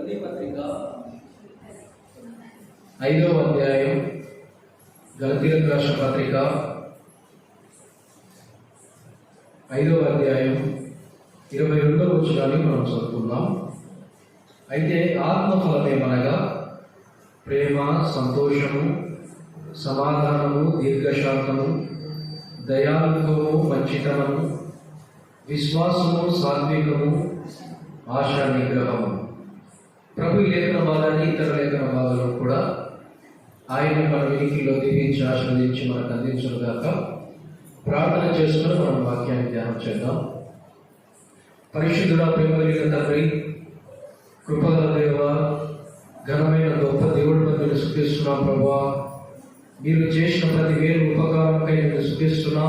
గలతీ పత్రిక 5వ అధ్యాయం, గలతీయులకు రాసిన పత్రిక 5వ అధ్యాయం 22వ వచనాన్ని మనం చదువుకుందాం. అయితే ఆత్మఫలమేమనగా ప్రేమ, సంతోషము, సమాధానము, దీర్ఘశాంతము, దయాళుత్వము, మంచితనము, విశ్వాసము, సాత్వికము, ఆశా నిగ్రహము. ప్రభు లేఖన భాగాన్ని ఇతర లేఖన భాగాలను కూడా ఆయన మన వినికిలో దీవించి ఆశీర్వదించి మనకు అందించను గాక. ప్రార్థన చేసుకుని మనం వాక్యాన్ని ధ్యానం చేద్దాం. పరిశుద్ధుడా, ప్రేమ కలిగిన తండ్రి, కృపగల దేవ, ఘనమైన గొప్ప దేవుడి మధ్యను స్తుతిస్తున్నాం. ప్రభువా, మీరు చేసిన ప్రతి వేలు ఉపకారంకై నేను స్తుతిస్తున్నా.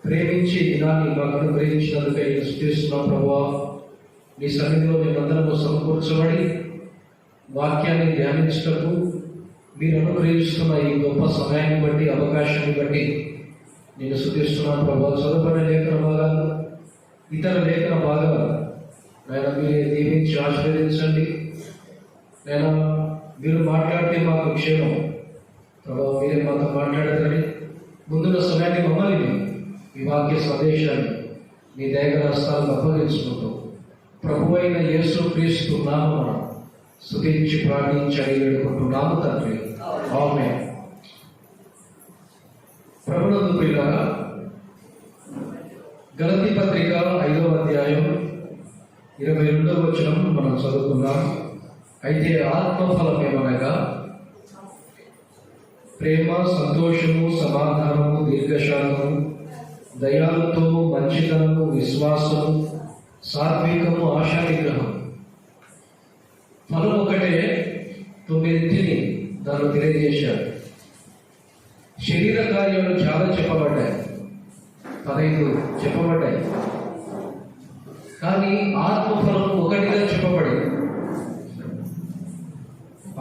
ప్రేమించి దినాన్ని మాకు అనుగ్రహించినందుకై నేను స్తుతిస్తున్నాం. ప్రభువా, మీ సన్నిధిలో మేమందరము సమకూర్చబడి వాక్యాన్ని ధ్యానించటకు మీరు అనుగ్రహిస్తున్న ఈ గొప్ప సమయాన్ని బట్టి, అవకాశాన్ని బట్టి నేను స్తుతిస్తున్నాను. ప్రభువా, చదువుకునే లేఖన భాగాలు, ఇతర లేఖన భాగాలు నేను మీరే దీవించి ఆశీర్వదించండి. నేను మీరు మాట్లాడితే మాకు క్షేమం. ప్రభువా, మీరే మాతో మాట్లాడతారని ముందున్న సమయాన్ని మమ్మల్ని ఈ వాక్య సందేశాన్ని మీ దైవ హస్తాలకు అప్పగించుకుంటూ ప్రభువైన యేసు క్రీస్తు నామమున స్తుతించి ప్రార్థించి అడిగి వేడుకుంటున్నాము తండ్రి. ఆమేన్. ప్రభునందు ప్రియులారా, గలతీ పత్రిక 5వ అధ్యాయం 22వ వచనం మనం చదువుకుందాం. అయితే ఆత్మఫలం ఏమనగా ప్రేమ, సంతోషము, సమాధానము, దీర్ఘశాంతము, దయాళుత్వము, మంచితనము, విశ్వాసము, సాత్వికము, ఆశా నిగ్రహం. ఫలం ఒకటే, 9 దాన్ని తెలియజేశారు. శరీర కార్యాలు చాలా చెప్పబడ్డాయి, 15 చెప్పబడ్డాయి. కానీ ఆత్మఫలం ఒకటిగా చెప్పబడింది.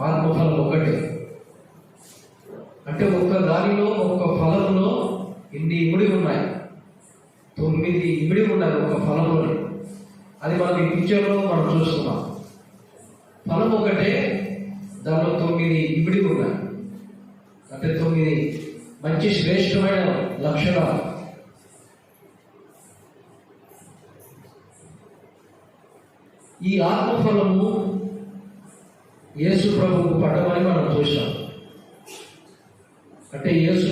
ఆత్మఫలం ఒకటే అంటే ఒక్క దానిలో, ఒక్క ఫలంలో ఇన్ని ఇమిడి ఉన్నాయి. 9 ఇమిడి ఉన్నాయి ఒక ఫలంలో. అది మనం ఈ పిక్చర్లో మనం చూస్తున్నాం. ఫలం ఒకటే, దానిలో 9 ఇమిడి ఉన్నాయి. అంటే 9 మంచి శ్రేష్టమైన లక్షణాలు. ఈ ఆత్మఫలము యేసు ప్రభువుకు పట్టమని మనం చూసాం. అంటే యేసు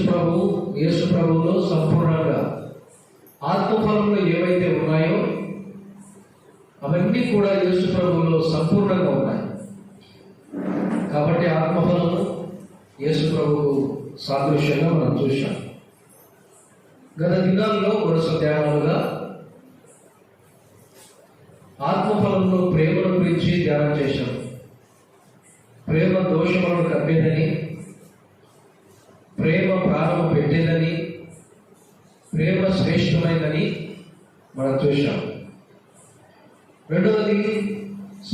ప్రభువులో సంపూర్ణంగా ఆత్మఫలంలో ఏవైతే ఉన్నాయో అవన్నీ కూడా యేసు ప్రభువులో సంపూర్ణంగా ఉన్నాయి. కాబట్టి ఆత్మఫలము యేసు ప్రభువు సాదృశ్యంగా మనం చూసాం. గత దినాల్లో వరుస ధ్యానాలుగా ఆత్మఫలంలో ప్రేమను గురించి ధ్యానం చేశాం. ప్రేమ దోషములను కప్పేదని, ప్రేమ ప్రాణము పెట్టేదని, ప్రేమ శ్రేష్టమైనదని మనం చూశాం. రెండవది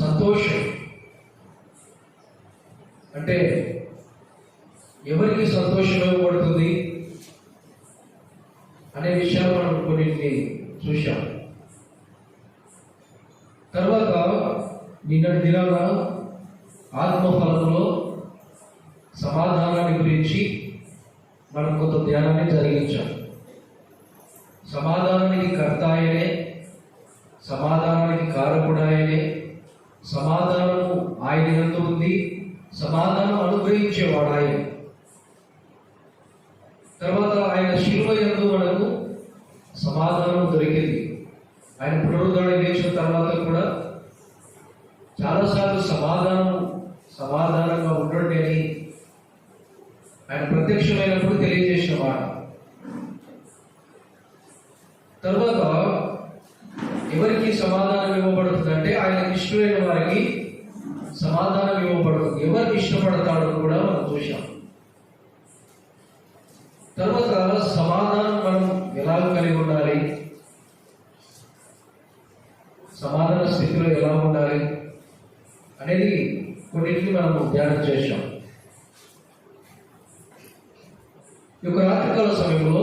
సంతోషం. అంటే ఎవరికి సంతోషం ఇవ్వబడుతుంది అనే విషయాలు మనం కొన్నింటిని చూశాం. తర్వాత నిన్నటి దినాల ఆత్మఫలంలో సమాధానాన్ని గురించి మనం కొంత ధ్యానాన్ని జరిగించాం. సమాధానానికి కర్త ఆయనే, సమాధానానికి కారకుడు ఆయనే, సమాధానము ఆయన యందు ఉంది, సమాధానం అనుగ్రహించేవాడు ఆయన. తర్వాత ఆయన శిలువ యందు మనకు సమాధానం దొరికింది. ఆయన పునరుద్ధరణ చేసిన తర్వాత కూడా చాలాసార్లు సమాధానంగా ఉండండి అని ఆయన ప్రత్యక్షమైనప్పుడు తెలియజేసిన మాట. తర్వాత ఎవరికి సమాధానం ఇవ్వబడుతుందంటే ఆయనకి ఇష్టమైన వారికి సమాధానం ఇవ్వబడుతుంది. ఎవరికి ఇష్టపడతాడో కూడా మనం చూసాం. తర్వాత సమాధానం మనం ఎలా కలిగి ఉండాలి, సమాధాన స్థితిలో ఎలా ఉండాలి అనేది కొన్నింటిని మనం ధ్యానం చేశాం. ఈ యొక్క రాత్రికాల సమయంలో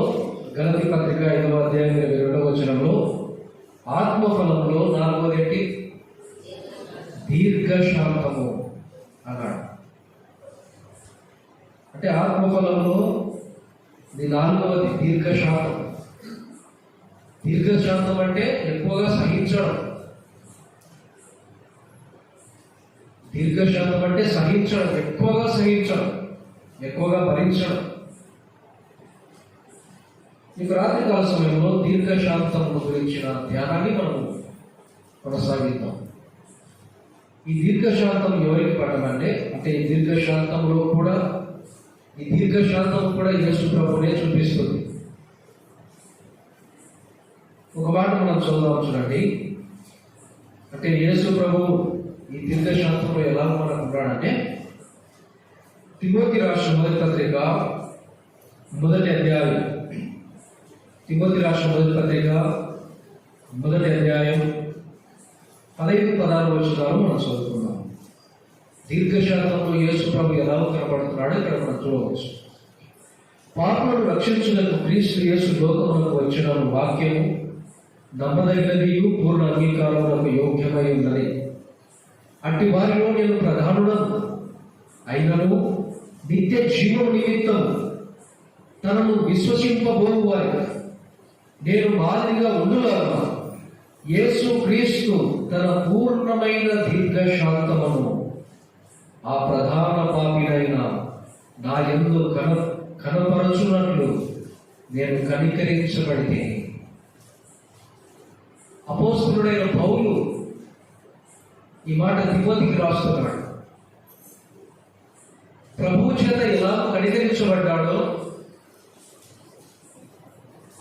గలతీ పత్రిక 5వ అధ్యాయం 22వ వచనంలో ఆత్మఫలంలో 4వ దీర్ఘశాంతము అన్నాడు. అంటే ఆత్మఫలంలో ఇది 4వది దీర్ఘశాంతం. దీర్ఘశాంతం అంటే ఎక్కువగా సహించడం. దీర్ఘశాంతం అంటే సహించడం, ఎక్కువగా సహించడం, ఎక్కువగా భరించడం. మీకు రాత్రికాల సమయంలో దీర్ఘశాంతం గురించిన ధ్యానాన్ని మనము కొనసాగిద్దాం. ఈ దీర్ఘశాంతం ఎవరికి పడమంటే, అంటే ఈ దీర్ఘశాంతంలో కూడా యేసు ప్రభునే చూపిస్తుంది. ఒక మాట మనం చదువుదాం చూడండి. అంటే యేసు ప్రభు ఈ దీర్ఘశాంతంలో ఎలా మనకు ఉన్నాడంటే, తిమోతి రాష్ట్ర మొదటి పత్రిక మొదటి అధ్యాయం 15-16 వచనాలు మనం చదువుతున్నాం. దీర్ఘశాంతంలో యేసు ప్రభు ఎలా కనబడుతున్నాడో ఇక్కడ మనం చూడవచ్చు. పాపులను రక్షించుటకు క్రీస్తు యేసు లోకములకు వచ్చిన వాక్యము నమ్మదగినది, పూర్ణ అంగీకారములకు యోగ్యమై ఉన్నది. అట్టి వారిలో నేను ప్రధానుడను అయినను నిత్య జీవము నిమిత్తం తనను విశ్వసింపబోవు వారికి నేను మాదిరిగా ఉండులాగా యేసు క్రీస్తు తన పూర్ణమైన దీర్ఘశాంతమును ఆ ప్రధాన పాపినైన నా యందు కనపరచునట్లు నేను కనికరించబడితే. అపోస్తలుడైన పౌలు ఈ మాట తిమోతికి రాస్తున్నాడు. ప్రభువు చేత ఎలా కనికరించబడ్డాడో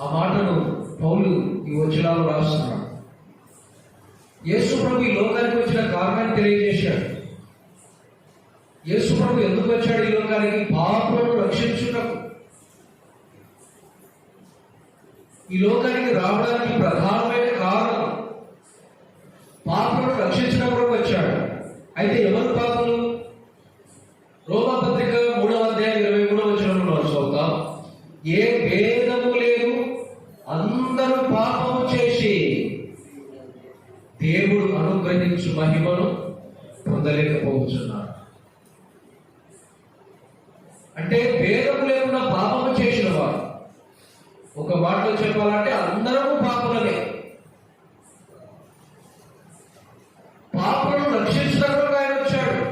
ఆ మాటను పౌలు ఈ వచనాలు రాస్తున్నాడు. యేసు ప్రభు ఈ లోకానికి వచ్చిన కారణాన్ని తెలియజేశాడు. యేసు ప్రభు ఎందుకు వచ్చాడు ఈ లోకానికి? పాపులను రక్షించుటకు. ఈ లోకానికి రావడానికి ప్రధానమైన కారణం పాపులను రక్షించడం కొరకు వచ్చాడు. అయితే ఎవరు పాపులు? రోమాపత్రిక 3వ అధ్యాయం 23వ వచనంలో చదువుతాం. ఏ భేదము లేదు, అందరూ పాపము చేసి దేవుడు అనుగ్రహించు మహిమను పొందలేకపోతున్నారు. అంటే భేదము లేకుండా పాపము చేసిన వారు, ఒక మాటలో చెప్పాలంటే అందరూ పాపులనే. పాపులను రక్షించడానికి ఆయన వచ్చాడు.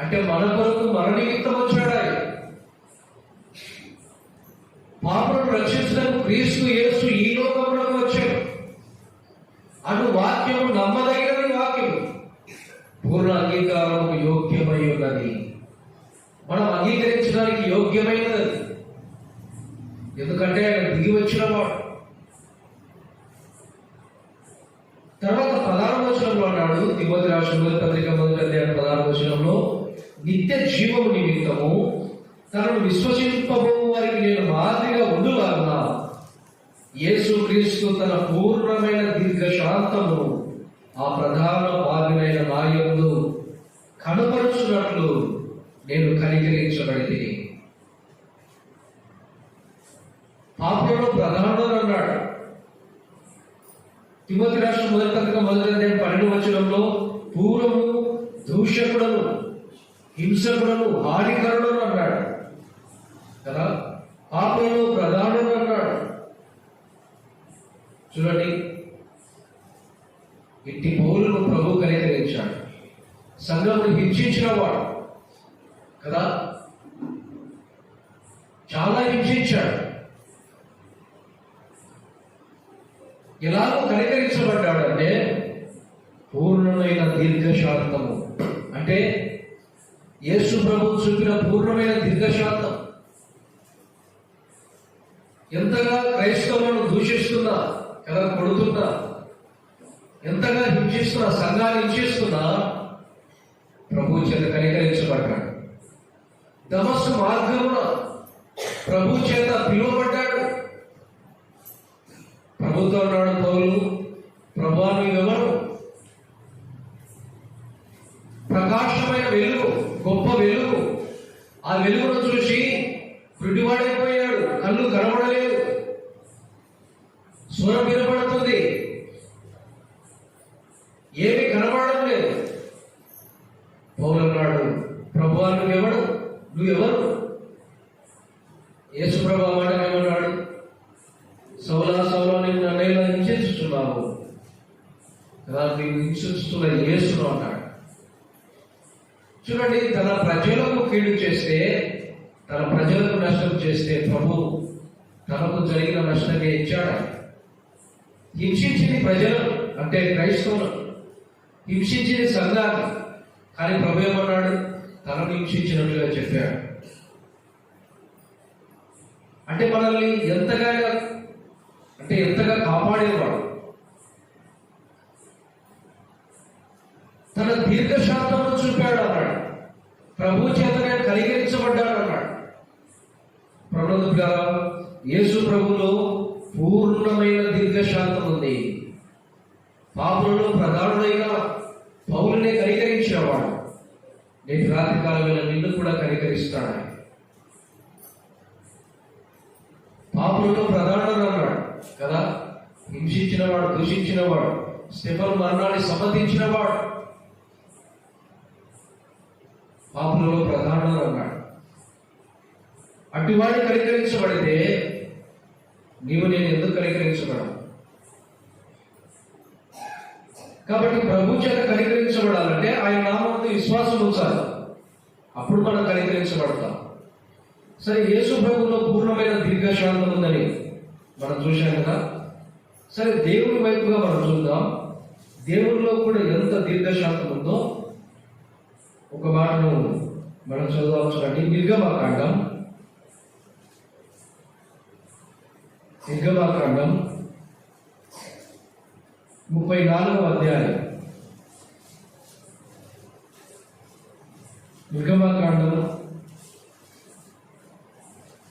అంటే మన కొరకు, మన నిమిత్తం వచ్చాడు ఆయన. పాపులను రక్షించడానికి క్రీస్తు యేసు ఈ లోకంలోకి వచ్చాడు. అటు వాక్యము నమ్మదగినది, వాక్యము పూర్ణ అంగీకారముకు యోగ్యమై ఉన్నది. మనం అంగీకరించడానికి యోగ్యమైనది. ఎందుకంటే ఆయన దిగి వచ్చిన వాడు. తర్వాత 16వ వచనంలో అన్నాడు, తిమోతి రాష్ట్ర మొదటి పత్రిక మొదటి అధ్యాయం 16వ వచనంలో, నిత్య జీవము నిమిత్తము తనను విశ్వసింపబోవు వారికి నేను మాదిరిగా ఉండులాగునా యేసు క్రీస్తు తన పూర్ణమైన దీర్ఘశాంతము ఆ ప్రధాన పాపినైన నా యందు కనపరుచున్నట్లు నేను కనికరించబడితే. పాపులలో ప్రధానుడు అన్నాడు. తిమోతి రాష్ట్ర మొదటి పత్రిక మొదటి అధ్యాయం 12వ వచనంలో పూర్వము దూషకుడను, హింసకుడను, హానికరుడను అన్నాడు కదా. పాపులలో ప్రధానుడు అన్నాడు. చూడండి, ఇట్టి పౌలును ప్రభు కనికరించాడు. సంఘమును హింసించిన వాడు కదా, చాలా హింసించాడు. ఎలాగో కనికరించబడ్డాడంటే పూర్ణమైన దీర్ఘశాంతము. అంటే యేసు ప్రభు చూపిన పూర్ణమైన దీర్ఘశాంతం. ఎంతగా క్రైస్తవులను దూషిస్తున్నా కదా, కొడుతున్నా, ఎంతగా హింసిస్తున్నా, సంఘాన్ని హింసిస్తున్నా ప్రభు చేత కనికరించబడ్డాడు. దమస్కు మార్గమున ప్రభు చేత పిలువబడ్డాడు. ప్రభుతో అన్నాడు పౌలు, ప్రభువా నీవెవరు? ప్రకాశమైన వెలుగు, గొప్ప వెలుగు. ఆ వెలుగును చూసి గుడ్డివాడైపోయాడు. కళ్ళు కనబడలేదు, స్వరం వినపడుతుంది, ఏమి కనబడడం లేదు. నువ్వెవరు? యేసుప్రభు మాట ఏమన్నాడు? సౌలా సౌలా నేను నన్నేలా హింసిస్తున్నావు కదా, నీవు హింసిస్తున్న యేసును అన్నాడు. చూడండి, తన ప్రజలకు కీడు చేస్తే, తన ప్రజలకు నష్టం చేస్తే ప్రభు తనకు జరిగిన నష్టాన్ని ఇచ్చాడు. హింసించింది ప్రజలు అంటే క్రైస్తవులు, హింసించింది సంఘాన్ని. కానీ ప్రభు ఏమన్నాడు? తనను హింసించినట్లుగా చెప్పాడు. అంటే మనల్ని ఎంతగా కాపాడేవాడు. తన దీర్ఘశాంతమును చూపాడు అన్నాడు. ప్రభు చేతనే కనికరించబడ్డాడు అన్నాడు. ప్రభువుగా యేసు ప్రభులో పూర్ణమైన దీర్ఘశాంతం ఉంది. పాపులలో ప్రధానుడైన పౌలునే కనికరించేవాడు. నేటి రాత్రి కాలంలో నిన్ను కూడా కనికరిస్తాడు. పాపులలో ప్రధానుడు అన్నాడు కదా, హింసించినవాడు, దూషించినవాడు, స్టెఫను మరణాన్ని సమ్మతించినవాడు పాపులలో ప్రధానుడు అన్నాడు. అటువాడి కనికరించబడితే నీవు నేను ఎందుకు కనికరించబడను? కాబట్టి ప్రభు చేత కనికరించబడాలంటే ఆయన నామంలో విశ్వాసం ఉంచాలి. అప్పుడు మనం కనికరించబడతాం. సరే, యేసు ప్రభువులో పూర్ణమైన దీర్ఘశాంతం ఉందని మనం చూశాం కదా. సరే, దేవుని వైపుగా మనం చూద్దాం. దేవునిలో కూడా ఎంత దీర్ఘశాంతం ఉందో ఒక మాటను మనం చదువుదాం. చూడండి, నిర్గమకాండం 34వ అధ్యాయం. నిర్గమకాండం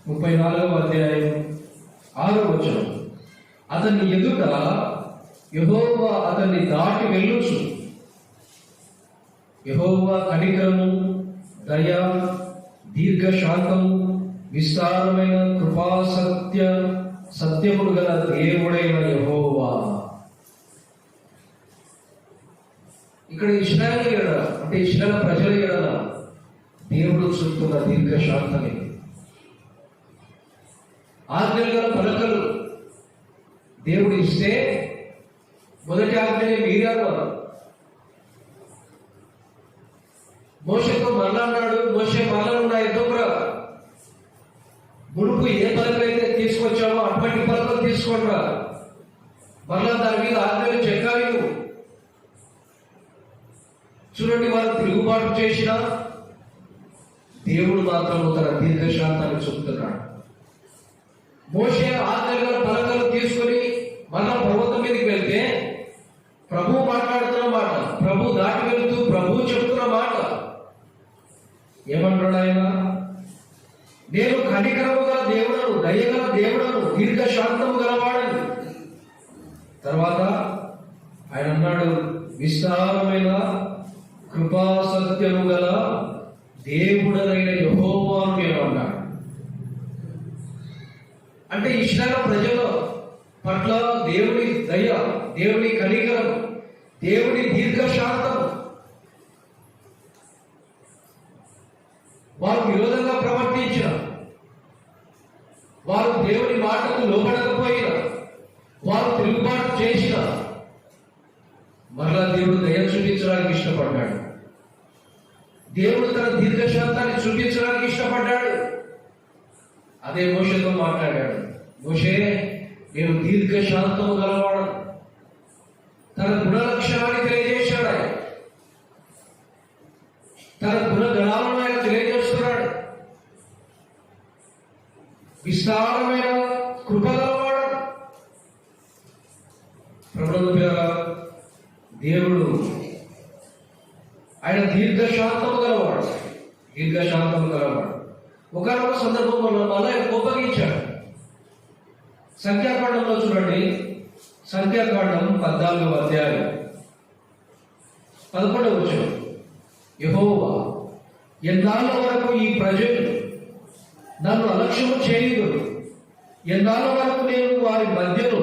34వ అధ్యాయం 6వ వచనం. అతని ఎదుట యెహోవా అతన్ని దాటి వెళ్ళుచు, యెహోవా కనికరము, దయ, దీర్ఘశాంతము, విస్తారమైన కృపా సత్యముడు గల దేవుడైన యెహోవా. ఇక్కడ ఇశ్రాయేలు ఎడల అంటే ఇశ్రాయేలు ప్రజల ఎడల దేవుడు చూపుతున్న దీర్ఘశాంతమే. ఆజ్ఞలు గల పలకలు దేవుడు ఇస్తే మొదటి ఆజ్ఞని మీరారు. మోషేతో మరలా అన్నాడు, మోషే మరలా ఉన్నాయి ఎదుగురా, మునుపు ఏ పలకలైతే తీసుకొచ్చావో అటువంటి పలకలు తీసుకోండిరా, మరలా దాని మీద ఆజ్ఞలు చెక్కాలి. చూడండి, వారు తిరుగుబాటు చేసిన దేవుడు మాత్రం తన దీర్ఘశాంతాన్ని చూపుతున్నాడు. మోషే ఆజ్ఞలు పలకలు తీసుకొని మరలా పర్వతం మీదకి వెళ్తే ప్రభు మాట్లాడుతున్న మాట, ప్రభు దాటి వెళ్తూ ప్రభు చెప్తున్న మాట ఏమంటాడు ఆయన? నేను కనికరము గల దేవుడను, దయగల దేవుడను, దీర్ఘశాంతము గలవాడని. తర్వాత ఆయన అన్నాడు, విస్తారమైన కృపా సత్యము గల దేవుడనైన యెహోవాను నేను అన్నాడు. అంటే ఇశ్రాయేలు ప్రజల పట్ల దేవుని దయ, దేవుని కనికరం, దేవుని దీర్ఘశాంతం. వారు విరోధంగా ప్రవర్తించిన, వారు దేవుని మాటకు లోబడకపోయిన, వారు తిరుగుబాటు చేసిన మరలా దేవుడు దయ చూపించడానికి ఇష్టపడ్డాడు. దేవుడు తన దీర్ఘశాంతాన్ని చూపించడానికి ఇష్టపడ్డాడు. అదే మోషేతో మాట్లాడాడు. మోషే, నేను దీర్ఘశాంతము గలవాడు. తన గుణలక్షణాన్ని తెలియజేశాడు. ఆయన తన గుణగణాలను ఆయన తెలియజేస్తున్నాడు. విస్తారమైన కృప గలవాడు. ప్రభువుగా దేవుడు ఆయన దీర్ఘశాంతము గలవాడు. ఒకనొక సందర్భంలో మళ్ళీ కోపగించాడు. సంఖ్యాకాండంలో చూడండి, సంఖ్యాకాండం 14వ అధ్యాయం 11వ వచనం. యెహోవా, ఎన్నాళ్ళ వరకు ఈ ప్రజలు నన్ను అలక్ష్యము చేయదు? ఎన్నాళ్ళ వరకు నేను వారి మధ్యలో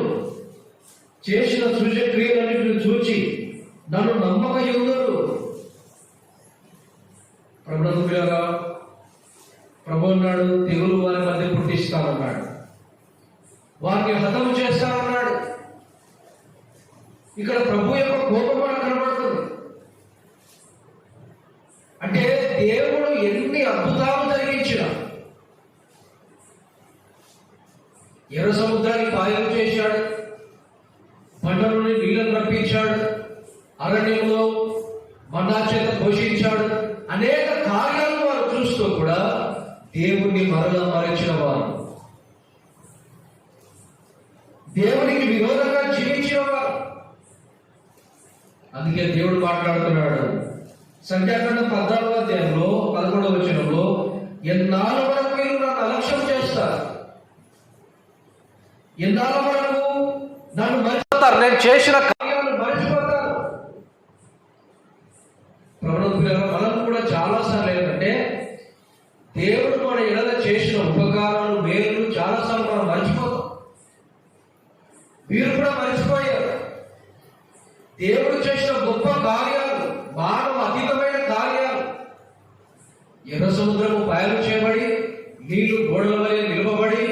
చేసిన సూచక్రియలన్నింటిని చూచి నన్ను నమ్మకయుందురు? ప్రభువుగా ప్రభు అన్నాడు, తెగులు వారి మధ్య పుట్టిస్తానన్నాడు, వారిని హతము చేస్తానన్నాడు. ఇక్కడ ప్రభు యొక్క కోపం మనకు కనబడుతుంది. అంటే దేవుడు ఎన్ని అద్భుతాలు జరిగించిన, ఎర్ర సముద్రాన్ని పాయలు చేశాడు, పంట నుండి నీళ్లను రప్పించాడు, అరణ్యంలో మన్నా చేత పోషించాడు. అనేక కార్యాలు వారు చూస్తూ కూడా దేవుణ్ణి మరలా మరచిన వారు, దేవునికి విరోధంగా జీవించిన వారు. అందుకే దేవుడు మాట్లాడుతున్నాడు సంఖ్యాకాండం 14వ అధ్యాయంలో 11వ వచనంలో, ఎన్నాళ్ళ వరకు మీరు నన్ను అలక్ష్యం చేస్తారు, ఎన్నాళ్ళ వరకు నన్ను మర్చిపోతారు, నేను చేసిన కార్యాలను మర్చిపోతారు. మనం కూడా చాలాసార్లు ఏంటంటే దేవుడు మన ఎడల చేసిన ఉపకారాలు, మేలు చాలాసార్లు మనం మర్చిపోతాం. వీరు కూడా మర్చిపోయారు. దేవుడు చేసిన గొప్ప కార్యాలు, మానవ అతీతమైన కార్యాలు, ఎర్ర సముద్రము పాయలు చేయబడి నీళ్లు గోడల వలె నిలవబడి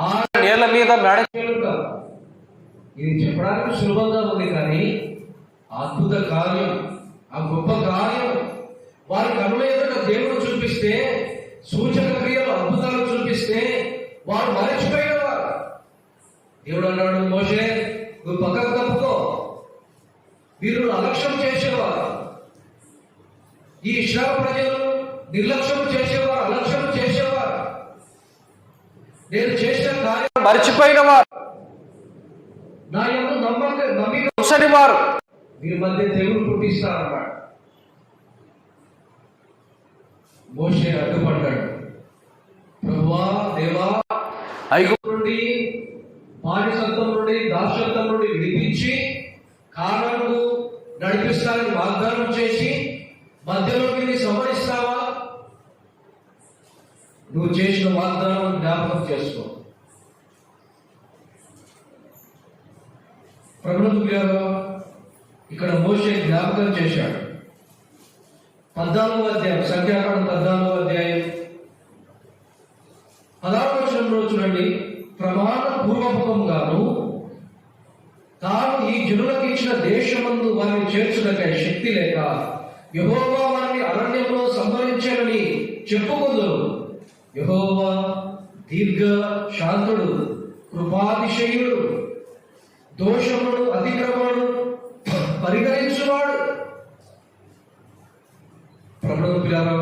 ఆ నేల మీద నడచేలుగా, ఇది చెప్పడానికి సులభంగా ఉంది, కానీ అద్భుత కార్యం, ఆ గొప్ప కార్యం వారి కనుల ఎదుట దేవుడు చూపిస్తే, సూచక క్రియలు అద్భుతాలు చూపిస్తే వారు మరచిపోయేవారు. దేవుడు అన్నాడు, మోషే నువ్వు పక్కకు తప్పుకో, వీరు అలక్ష్యం చేసేవారు. ఈ ఇశ్రాయేలు ప్రజలు నిర్లక్ష్యం చేసేవారు, అలక్ష్యం చేసేవారు, నేను చేసిన కార్యం మర్చిపోయిన వారు, నా యందు నమ్మిక ఉంచని వారు, వీరి మధ్య తెగులు పుట్టిస్తారన్నాడు. మోషే అడ్డుపడ్డాడు. ప్రభువా, దేవా, ఐగుప్తు నుండి, బానిసత్వం నుండి, దాస్యత్వం నుండి విడిపించి కానానుకు నడిపిస్తానని వాగ్దానం చేసి మధ్యలో వీరిని సంహరిస్తావా? నువ్వు చేసిన వాగ్దానం జ్ఞాపకం చేసుకో. ప్రభుత్వ ఇక్కడ మోషే జ్ఞాపకం చేశాడు. 14వ అధ్యాయం, సంఖ్యాకాండం 14వ అధ్యాయం 16వ వచనంలో చూడండి, ప్రమాణ పూర్వకంగాను తాను ఈ జనులకు ఇచ్చిన దేశమందు వారిని చేర్చుటకై శక్తి లేక యెహోవా వారిని అరణ్యంలో సంహరించాలని చెప్పుకుందరు. యెహోవా దీర్ఘ శాంతుడు, కృపాతిశయుడు, దోషమును అతిక్రమణను పరిగణించువాడు. ప్రభువు పిల్లలు,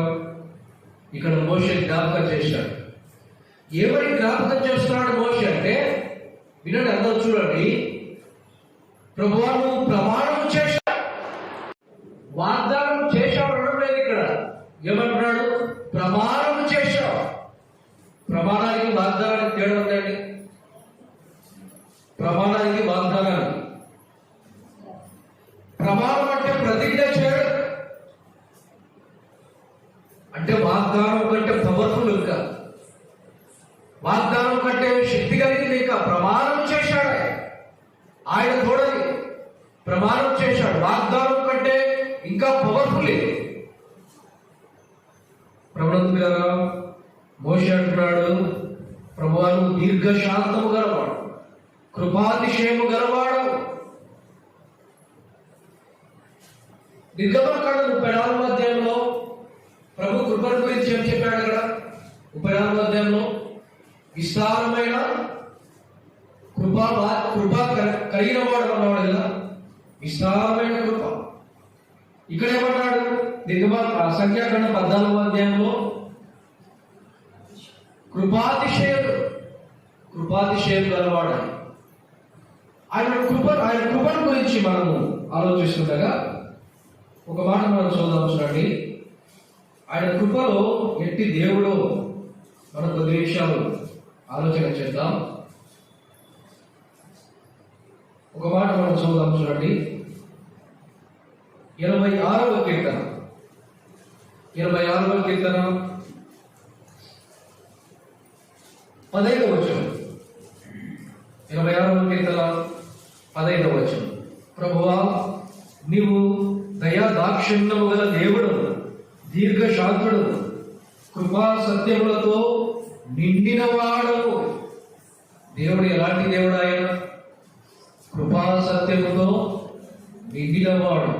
ఇక్కడ మోషే జ్ఞాపకం చేశాడు. ఏమని జ్ఞాపకం చేస్తున్నాడు మోషే అంటే, వినండి అందరూ చూడండి. ప్రభువా, నువ్వు ప్రమాణం చేశావు, వాగ్దానం చేశావు అనడం లేదు. ఇక్కడ ఏమంటున్నాడు? ప్రమాణం చేశావు. ప్రమాణానికి వాగ్దానానికి తేడా ఉందండి. ప్రమాణానికి వాగ్దానానికి, ప్రమాణం అంటే ప్రతిజ్ఞ చేయడం, అంటే వాగ్దానం కంటే పవర్ఫుల్ ఇంకా, వాగ్దానం కంటే శక్తి కలిగింది ఇంకా. ప్రమాణం చేశాడు ఆయన తోడని, ప్రమాణం చేశాడు. వాగ్దానం కంటే ఇంకా పవర్ఫుల్ ఇది. ప్రభుత్వ మోషే అంటున్నాడు, ప్రభువా, నువ్వు దీర్ఘశాంతము గలవాడు, కృపాతిశయము గలవాడు. నిర్గమకాండం 34వ అధ్యాయంలో ప్రభు కృపను గురించి ఏం చెప్పాడు? కదా 34వ అధ్యాయంలో విస్తారమైన కృప కలిగిన వాడు అన్నవాడు కదా, విస్తారమైన కృప. ఇక్కడ ఏమన్నాడు? సంఖ్యాకాండం 14వ అధ్యాయంలో కృపాతిశయుడు గలవాడు. ఆయన కృపను గురించి మనము ఆలోచిస్తుండగా ఒక మాట మనం చూద్దాం. చూడండి, ఆయన కృపలో ఎట్టి దేవుడు, మనం కొద్ది విషయాలు ఆలోచన చేద్దాం. ఒక మాట మనం చూద్దాం. చూడండి, 86వ కీర్తన 15వ వచనం. 26వ కీర్తన 15వ వచనం. ప్రభువా, నీవు దయా దాక్షిణ్యము గల దేవుడు, దీర్ఘశాంతుడు, కృపా సత్యములతో నిండినవాడు. దేవుడు ఎలాంటి దేవుడు? ఆయన కృపా సత్యముతో నిండినవాడు.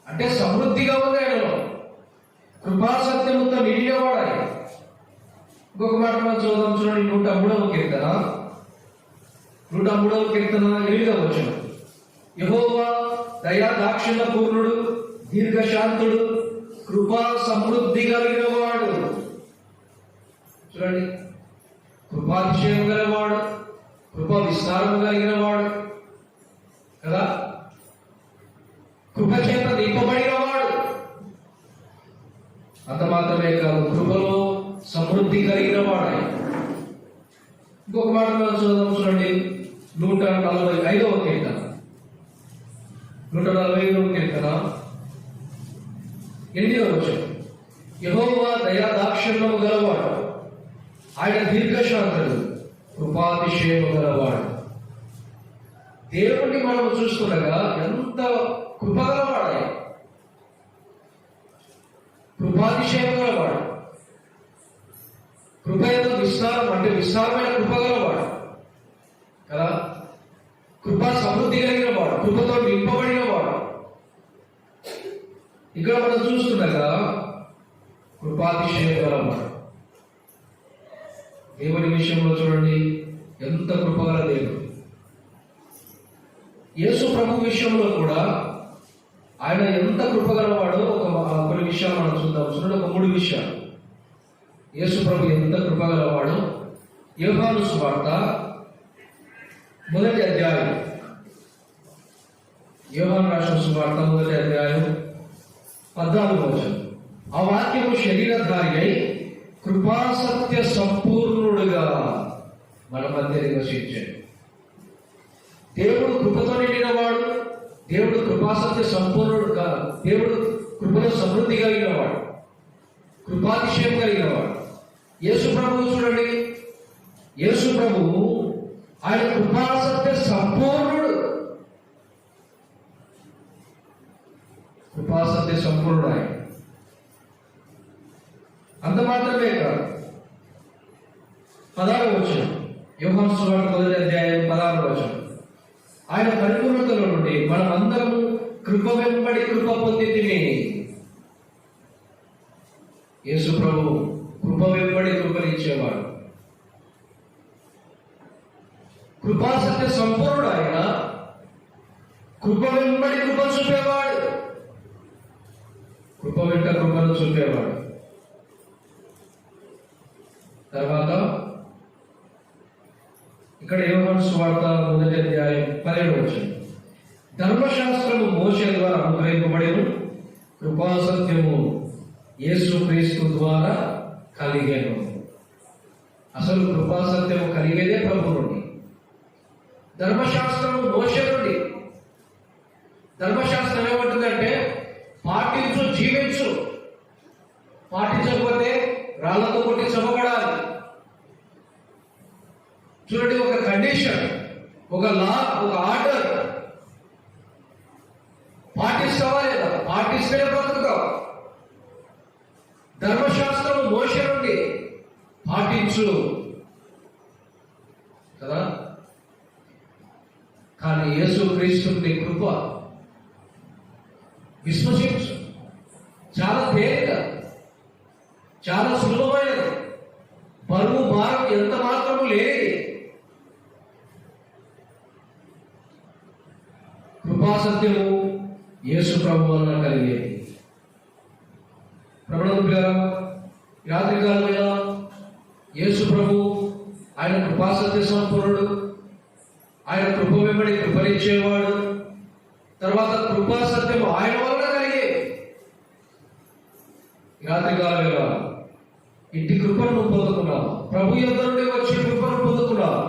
అంటే సమృద్ధిగా ఉంది ఆయనలో. కృపా సత్యముతో నిండినవాడు ఆయన. ఇంకొక మాట మనం చూద్దాం, చూడండి. 103వ కీర్తన 8వ వచనం. యెహోవా దయా దాక్షిణ్య పూర్ణుడు, దీర్ఘశాంతుడు, కృపా సమృద్ధి కలిగిన వాడు. చూడండి, కృపాతిశయం గలవాడు, కృపా విస్తారం కలిగిన వాడు కదా, కృప చేత నింపబడిన వాడు. అంత మాత్రమే కాదు, కృపలో సమృద్ధి కలిగిన వాడు. ఇంకొక మాట మనం చూద్దాం, చూడండి. 145వ కీర్తన 8వ వచనం. యెహోవా దయా దాక్షిణ్యము గలవాడు, ఆయన దీర్ఘశాంతుడు, కృపాతిశయము గలవాడు. దేవుణ్ణి మనం చూస్తుండగా ఎంత కృపగలవాడు ఆయన, కృపాతిశయం గలవాడు. కృప ఏదో విస్తారం, అంటే విస్తారమైన కృపగలవాడు కదా, కృపా సమృద్ధి కలిగిన వాడు, కృపతో నింపబడిన వాడు. ఇక్కడ మనం చూస్తుండగా కృపాతిశయం గలవాడు. దేవుని విషయంలో చూడండి ఎంత కృపగల దేవుడు. యేసు ప్రభు విషయంలో కూడా ఆయన ఎంత కృపగలవాడో కొన్ని విషయాలు మనం చూద్దాం. చూడండి, ఒక 3 విషయాలు. యేసు ప్రభు ఎంత కృపగలవాడో యోహాను సువార్త 1వ అధ్యాయం, యోహాను రాసిన సువార్త 1వ అధ్యాయం 14వ వచనం. ఆ వాక్యము శరీరధారి అయి కృపాసత్య సంపూర్ణుడుగా మన మధ్య నివసించాడు. దేవుడు కృపతో నిండినవాడు, దేవుడు కృపాసత్య సంపూర్ణుడుగా, దేవుడు కృపలో సమృద్ధి కలిగినవాడు, కృపాతిశయం కలిగినవాడు. యేసు ప్రభువు చూడండి, యేసు ప్రభువు ఆయన కృపాసత్య సంపూర్ణుడు, కృపాసత్య సంపూర్ణుడు ఆయన. అంత మాత్రమే కాదు, 16వ వచనం, యోహాను సువార్త 1వ అధ్యాయం 16వ వచనం. ఆయన పరిపూర్ణతలో నుండి మనం అందరము కృప వెంబడి కృప పొందితిమి. యేసు ప్రభు కృప వెంబడి కృపనిచ్చేవాడు, కృపాసత్య సంపూర్ణుడు ఆయన, కృప వెంబడి కృప చూపేవాడు, కృప వెంట కృపను చూపేవాడు. తర్వాత ఇక్కడ యోహాను సువార్త 1వ అధ్యాయం 17వ వచనం. ధర్మశాస్త్రము మోషే ద్వారా అనుగ్రహింపబడెను, కృపాసత్యము యేసు క్రీస్తు ద్వారా కలిగేను. అసలు కృపాసత్యము కలిగేదే ప్రభు నుండి. ధర్మశాస్త్రము మోషే నుండి. ధర్మశాస్త్రం ఏమంటుందంటే పాటించు, జీవించు, పాటించకపోతే రాళ్లతో కొట్టి చంపబడాలి. చూడండి, ఒక కండిషన్, ఒక లా, ఒక ఆర్డర్. పాటిస్తావా లేదా? పాటిస్తేనే బ్రతుకుతావు. ధర్మశాస్త్రం మోషే నుండి, పాటించు కదా. కానీ యేసు క్రీస్తుని కృప విశ్వసించు, చాలా తేలిక, చాలా సులభమైనది, బరువు భారం ఎంత మాత్రము లేని కృపాసత్యము యేసు ప్రభు వలన కలిగేది. ప్రభుత్వ రాత్రికాల వేళ యేసు ప్రభు ఆయన కృపాసత్య సంపూర్ణుడు, ఆయన కృప వెంబడి కృపనిచ్చేవాడు. తర్వాత కృపాసత్యము ఆయన వలన కలిగేది. రాత్రికాల వేళ ఇంటి కృపను నువ్వు పొందుకున్నావు, ప్రభు యొద్ద నుండి వచ్చే కృపను పొందుకున్నావు.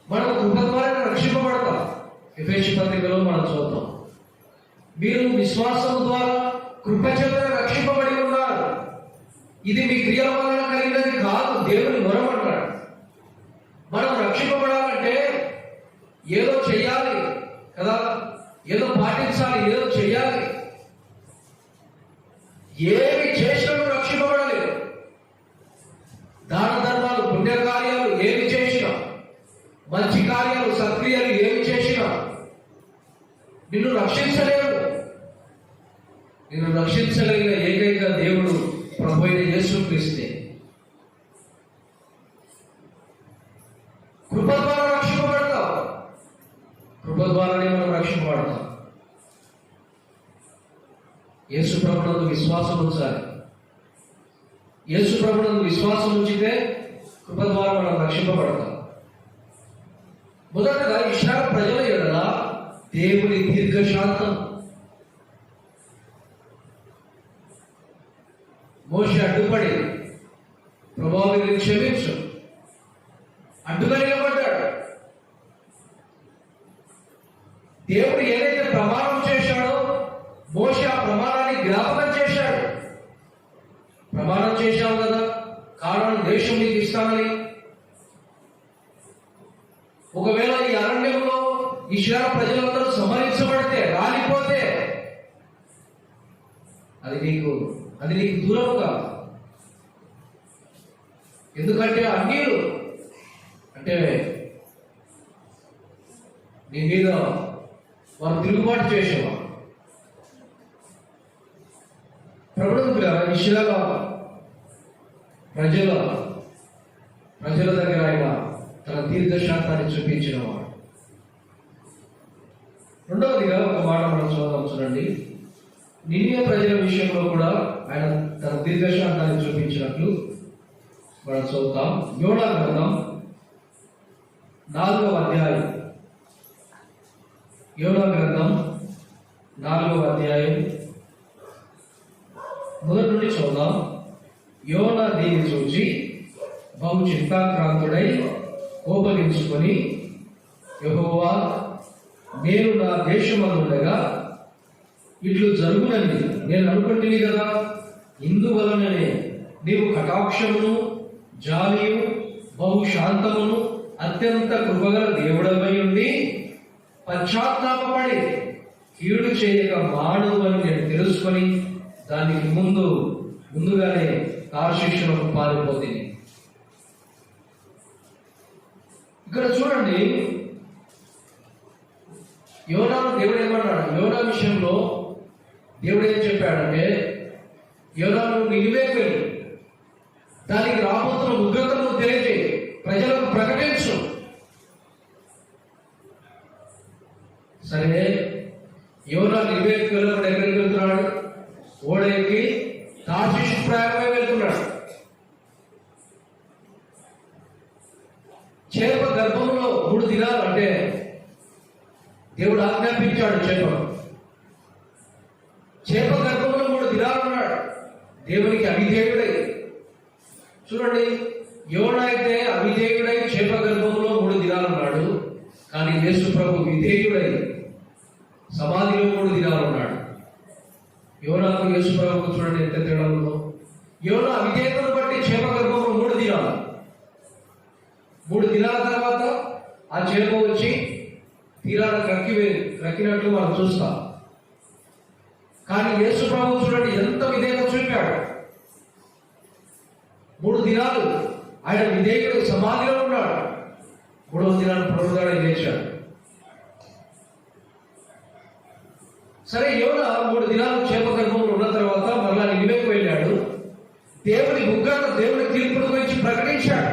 మనం కృప ద్వారా రక్షింపబడతాం. ఎఫెసీ పత్రికలో మనం చూద్దాం, మీరు విశ్వాసం ద్వారా కృప చేత రక్షింపబడి ఉన్నారు, ఇది మీ క్రియల వలన కలిగినది కాదు, దేవుని వరం అంటాడు. మనం రక్షింపబడాలంటే ఏదో చెయ్యాలి కదా, ఏదో పాటించాలి. సాధించాలి, ఏదో చెయ్యాలి. ఏమి చేసినా రక్షింపబడలేదు. దాన ధర్మాలు, పుణ్యకార్యాలు ఏమి చేసినా, మంచి కార్యాలు, సత్క్రియలు ఏమి చేసినా నిన్ను రక్షించలేవు. నిన్ను రక్షించగలిగిన ఏకైక దేవుడు ప్రభు అయిన యేసుక్రీస్తే. కృప ద్వారా రక్షింపబడతాం. కృప ద్వారానే మనం రక్షింపబడతాం. యేసు ప్రభునందు విశ్వాసం ఉంచాలి. యేసు ప్రభునందు విశ్వాసం ఉంచితే కృప ద్వారా మనం రక్షింపబడతాం. మొదటగా ఇశ్రాయేలు ప్రజల ఎడల దేవుని దీర్ఘశాంతం. మోషే అడ్డుపడి, ప్రభువా వీరిని క్షమించు, అడ్డుగా నిలబడ్డాడు. దేవుడు ఏదైతే ప్రమాణం చేశాడో మోషే ఆ ప్రమాణాన్ని జ్ఞాపకం చేశాడు. ప్రమాణం చేశావు కదా, కారణం దేశం నీకు ఇస్తానని. ఒకవేళ ఈ అరణ్యంలో ఇశ్రాయేలు ప్రజలందరూ సంహరించబడితే, రాలిపోతే అది నీకు దూరం కాదు. ఎందుకంటే అన్యులు అంటే నీ మీద వారు తిరుగుబాటు చేసేవారు. ప్రభుత్వ ఇశ్రాయేలు ప్రజల దగ్గర ఆయన తన దీర్ఘశాంతాన్ని చూపించినవాడు. రెండవదిగా ఒక మాట మనం చూడండి. నినివే ప్రజల విషయంలో కూడా ఆయన తన దీర్ఘశాంతాన్ని చూపించినట్లు మనం చూద్దాం. యోనా గ్రంథం 4వ అధ్యాయం. యోనా గ్రంథం 4వ అధ్యాయం మొదటి నుండి చూద్దాం. యోనా దీన్ని చూచి బహు చింతాక్రాంతుడై కోపగించుకొని, యెహోవా, నేను నా దేశమందుండగా ఇట్లు జరుగునని నేను అనుకుంటుని కదా. ఇందువలననే నీవు కటాక్షమును, జాలియు, బహు శాంతమును, అత్యంత కృపగల దేవుడవై ఉండి పశ్చాత్తాపపడి కీడు చేయక మాడు అని నేను తెలుసుకొని దానికి ముందుగానే తార్షీషునకు పారిపోతుంది. ఇక్కడ చూడండి, యోనాను దేవుడు ఏమన్నాడు? యోనా విషయంలో దేవుడు ఏం చెప్పాడంటే, యోనాను నినివేకు వెళ్ళు, దానికి రాబోతున్న ఉగ్రతను తెలియజేయి, ప్రజలకు ప్రకటించు. సరే, యోనా నినివేకు వెళ్ళినప్పుడు ఎక్కడికి వెళ్తున్నాడు? ఓడ ఎక్కి తార్షీషు ప్రయాణమై వెళ్తున్నాడు. చేప గర్భంలో 3 దినాలు అంటే దేవుడు ఆజ్ఞాపించాడు. చేప గర్భంలో 3 దినాలు ఉన్నాడు. దేవునికి అవిధేయుడై. చూడండి, యోనా అయితే అవిధేయుడై చేప గర్భంలో 3 దినాలు ఉన్నాడు. కానీ యేసు ప్రభు విధేయుడై సమాధిలో 3 దినాలు ఉన్నాడు. యోనాకు యేసు ప్రభుకు చూడండి ఎంత తేడా ఉందో. యోనా అవిధేయతను బట్టి చేప గర్భంలో 3 దినాలు. 3 దినాల తర్వాత ఆ చేప వచ్చి తీరాన్ని క్రక్కినట్లు మనం చూస్తాం. కానీ యేసు ప్రభు చూడండి ఎంత విధేయత చూపాడు. 3 దినాలు ఆయన విధేయుడు సమాధిలో ఉన్నాడు. 3వ దినాన్ని ప్రభుగానే లేచాడు. సరే, యోనా 3 దినాలు చేప గర్భంలో ఉన్న తర్వాత మరలా నినివేకు వెళ్ళాడు. దేవుని ఉగ్రత, దేవుని తీర్పును గురించి ప్రకటించాడు.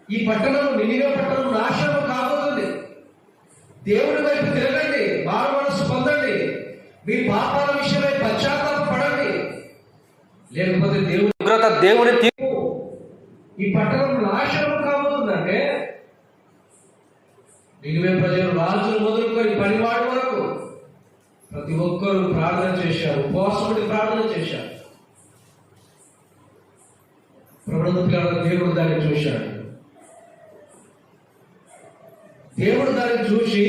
ఈ పట్టణం, నినివే పట్టణం నాశనం కాబోతుంది. దేవుడి వైపు తిరగండి, మారు మనసు పొందండి, మీ పాపాల విషయమై పశ్చాత్తాపపడండి, లేకపోతే దేవుని ఉగ్రత, దేవుని తీర్పు, ఈ పట్టణం నాశనం కాబోతుందంటే నినివే ప్రజలు, రాజులు మొదలుకొని పనివాడి వరకు ప్రతి ఒక్కరూ ప్రార్థన చేశారు, ఉపవాసముడి ప్రార్థన చేశారు. దేవుడు దాన్ని చూశాడు. దేవుడు దాన్ని చూసి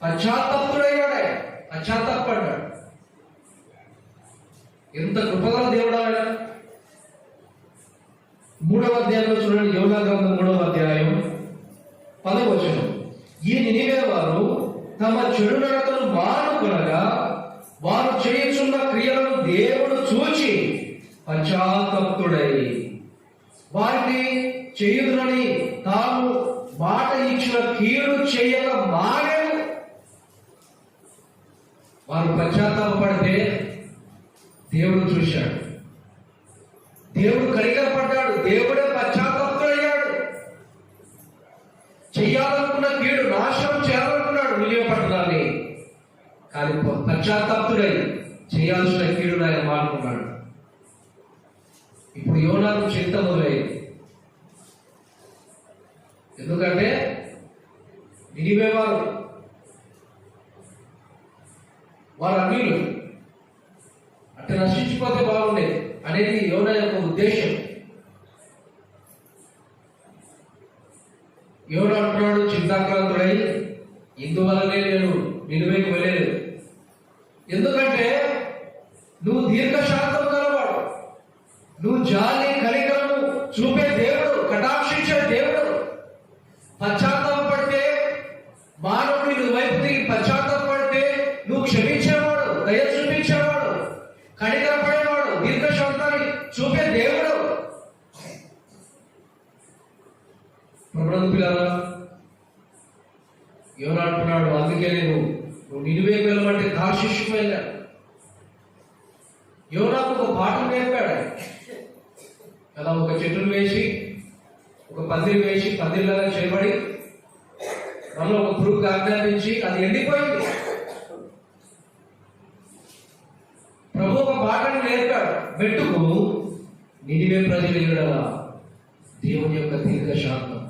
పశ్చాత్తాపుడయ్యాడు. పశ్చాత్తాపడ్డాడు. ఎంత కృపగల దేవుడు ఆయన. 3వ అధ్యాయంలో చూడండి, యోనా గ్రంథం 3వ అధ్యాయం 10వ వచనం. ఈ నినివే వారు తమ చెడు నడతను మానుకొనగా వారు చేయుచున్న క్రియలను దేవుడు చూచి పశ్చాత్తప్తుడై వారిని చేయుదునని తాను మాట ఇచ్చిన కీడు చేయక మానెను. వారు పశ్చాత్తాపడితే దేవుడు చూశాడు, దేవుడు కనికరపడ్డాడు, దేవుడే పశ్చాత్తాపడయ్యాడు. చెయ్యాలనుకున్న కీడు, నాశనం చేయాలనుకున్నాడు నినివే పట్టణాన్ని, కానీ పశ్చాత్తాపడై చేయాల్సిన కీడు ఆయన మానుకున్నాడు. ఇప్పుడు యోనాకు చింత మొదలైంది. ఎందుకంటే నినివే వారు అన్యులు, అంటే నశించిపోతే బాగుండేది అనేది యోనా యొక్క ఉద్దేశం. యోనా అంటున్నాడు, చింతాక్రాంతుడై ఇందువల్లనే నేను నినివేకి వెళ్ళలేదు. ఎందుకంటే నువ్వు దీర్ఘశాంతం గలవాడు, నువ్వు జాలి కనికరము చూపే దేవుడు, కటాక్షించే దేవుడు. పశ్చాత్తాపడితే మానవుడి నువ్వు వైపు తిరిగి పశ్చాత్తాపడితే నువ్వు క్షమించేవాడు, దయ చూపించేవాడు, కనికరపడేవాడు, దీర్ఘశాంతాన్ని చూపే దేవుడు. ప్రభునందు పిల్లారా, యోనా అంటున్నాడు, అందుకే నువ్వు నినివేకి వెళ్ళమంటే తార్షీషుకు వెళ్ళా. యోనాకు ఒక పాఠం నేర్పాడు కదా. ఒక చెట్టును వేసి, ఒక పందిరి వేసి, పందిరిలాగా చేయబడి మనలో ఒక పురుగు ఆజ్ఞాపించి అది ఎండిపోయింది. ప్రభు ఒక పాఠాన్ని నేర్పాడు, మెట్టుకు నినివే ప్రజలు ఎదురల దేవుని యొక్క దీర్ఘశాంతం.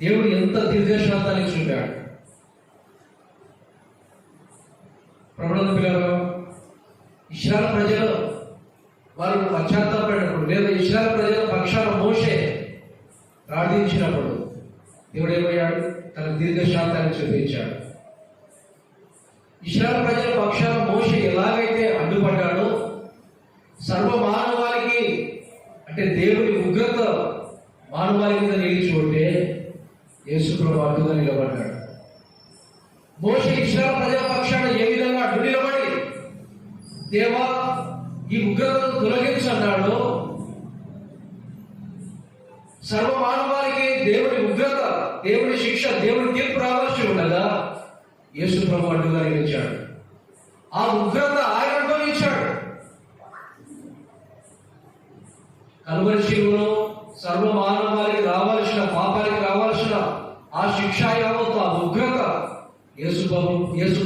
దేవుడు ఎంత దీర్ఘశాంతాన్ని చూపాడు. ప్రభునందు పిల్లలు, ఇశ్రాయేలు ప్రజలు వారు పశ్చాత్తాపడినప్పుడు, లేదా ఇశ్రాయేలు ప్రజల పక్షాన మోషే ప్రార్థించినప్పుడు దేవుడు ఏమయ్యాడు? తన దీర్ఘశాంతాన్ని చూపించాడు. ఇశ్రాయేలు ప్రజల పక్షాన మోషే ఎలాగైతే అడ్డుపడ్డాడో, సర్వ మానవాళికి అంటే దేవుని ఉగ్రత మానవాళి మీద నిలిచి ఉంటే యేసు ప్రభువు అడ్డుగా నిలబడ్డాడు. మోషే ఇశ్రాయేలు ప్రజల పక్షాన ఏ విధంగా అడ్డు నిలబడి దేవా ఈ ఉగ్రతను తొలగించన్నాడు. సర్వ మానవాళికి దేవుని ఉగ్రత, దేవుని శిక్ష, దేవుని తీర్పు రావాల్సి ఉండగా యేసు ప్రభువు అడ్డుగా నిలిచాడు. ఆ ఉగ్రత ఆయన అనుభవించాడు. కలువరి శిలువలో సర్వ మానవాళికి రావాల్సిన, పాపానికి రావాల్సిన ఆ శిక్ష యావత్తు, ఆ ఉగ్రత యేసు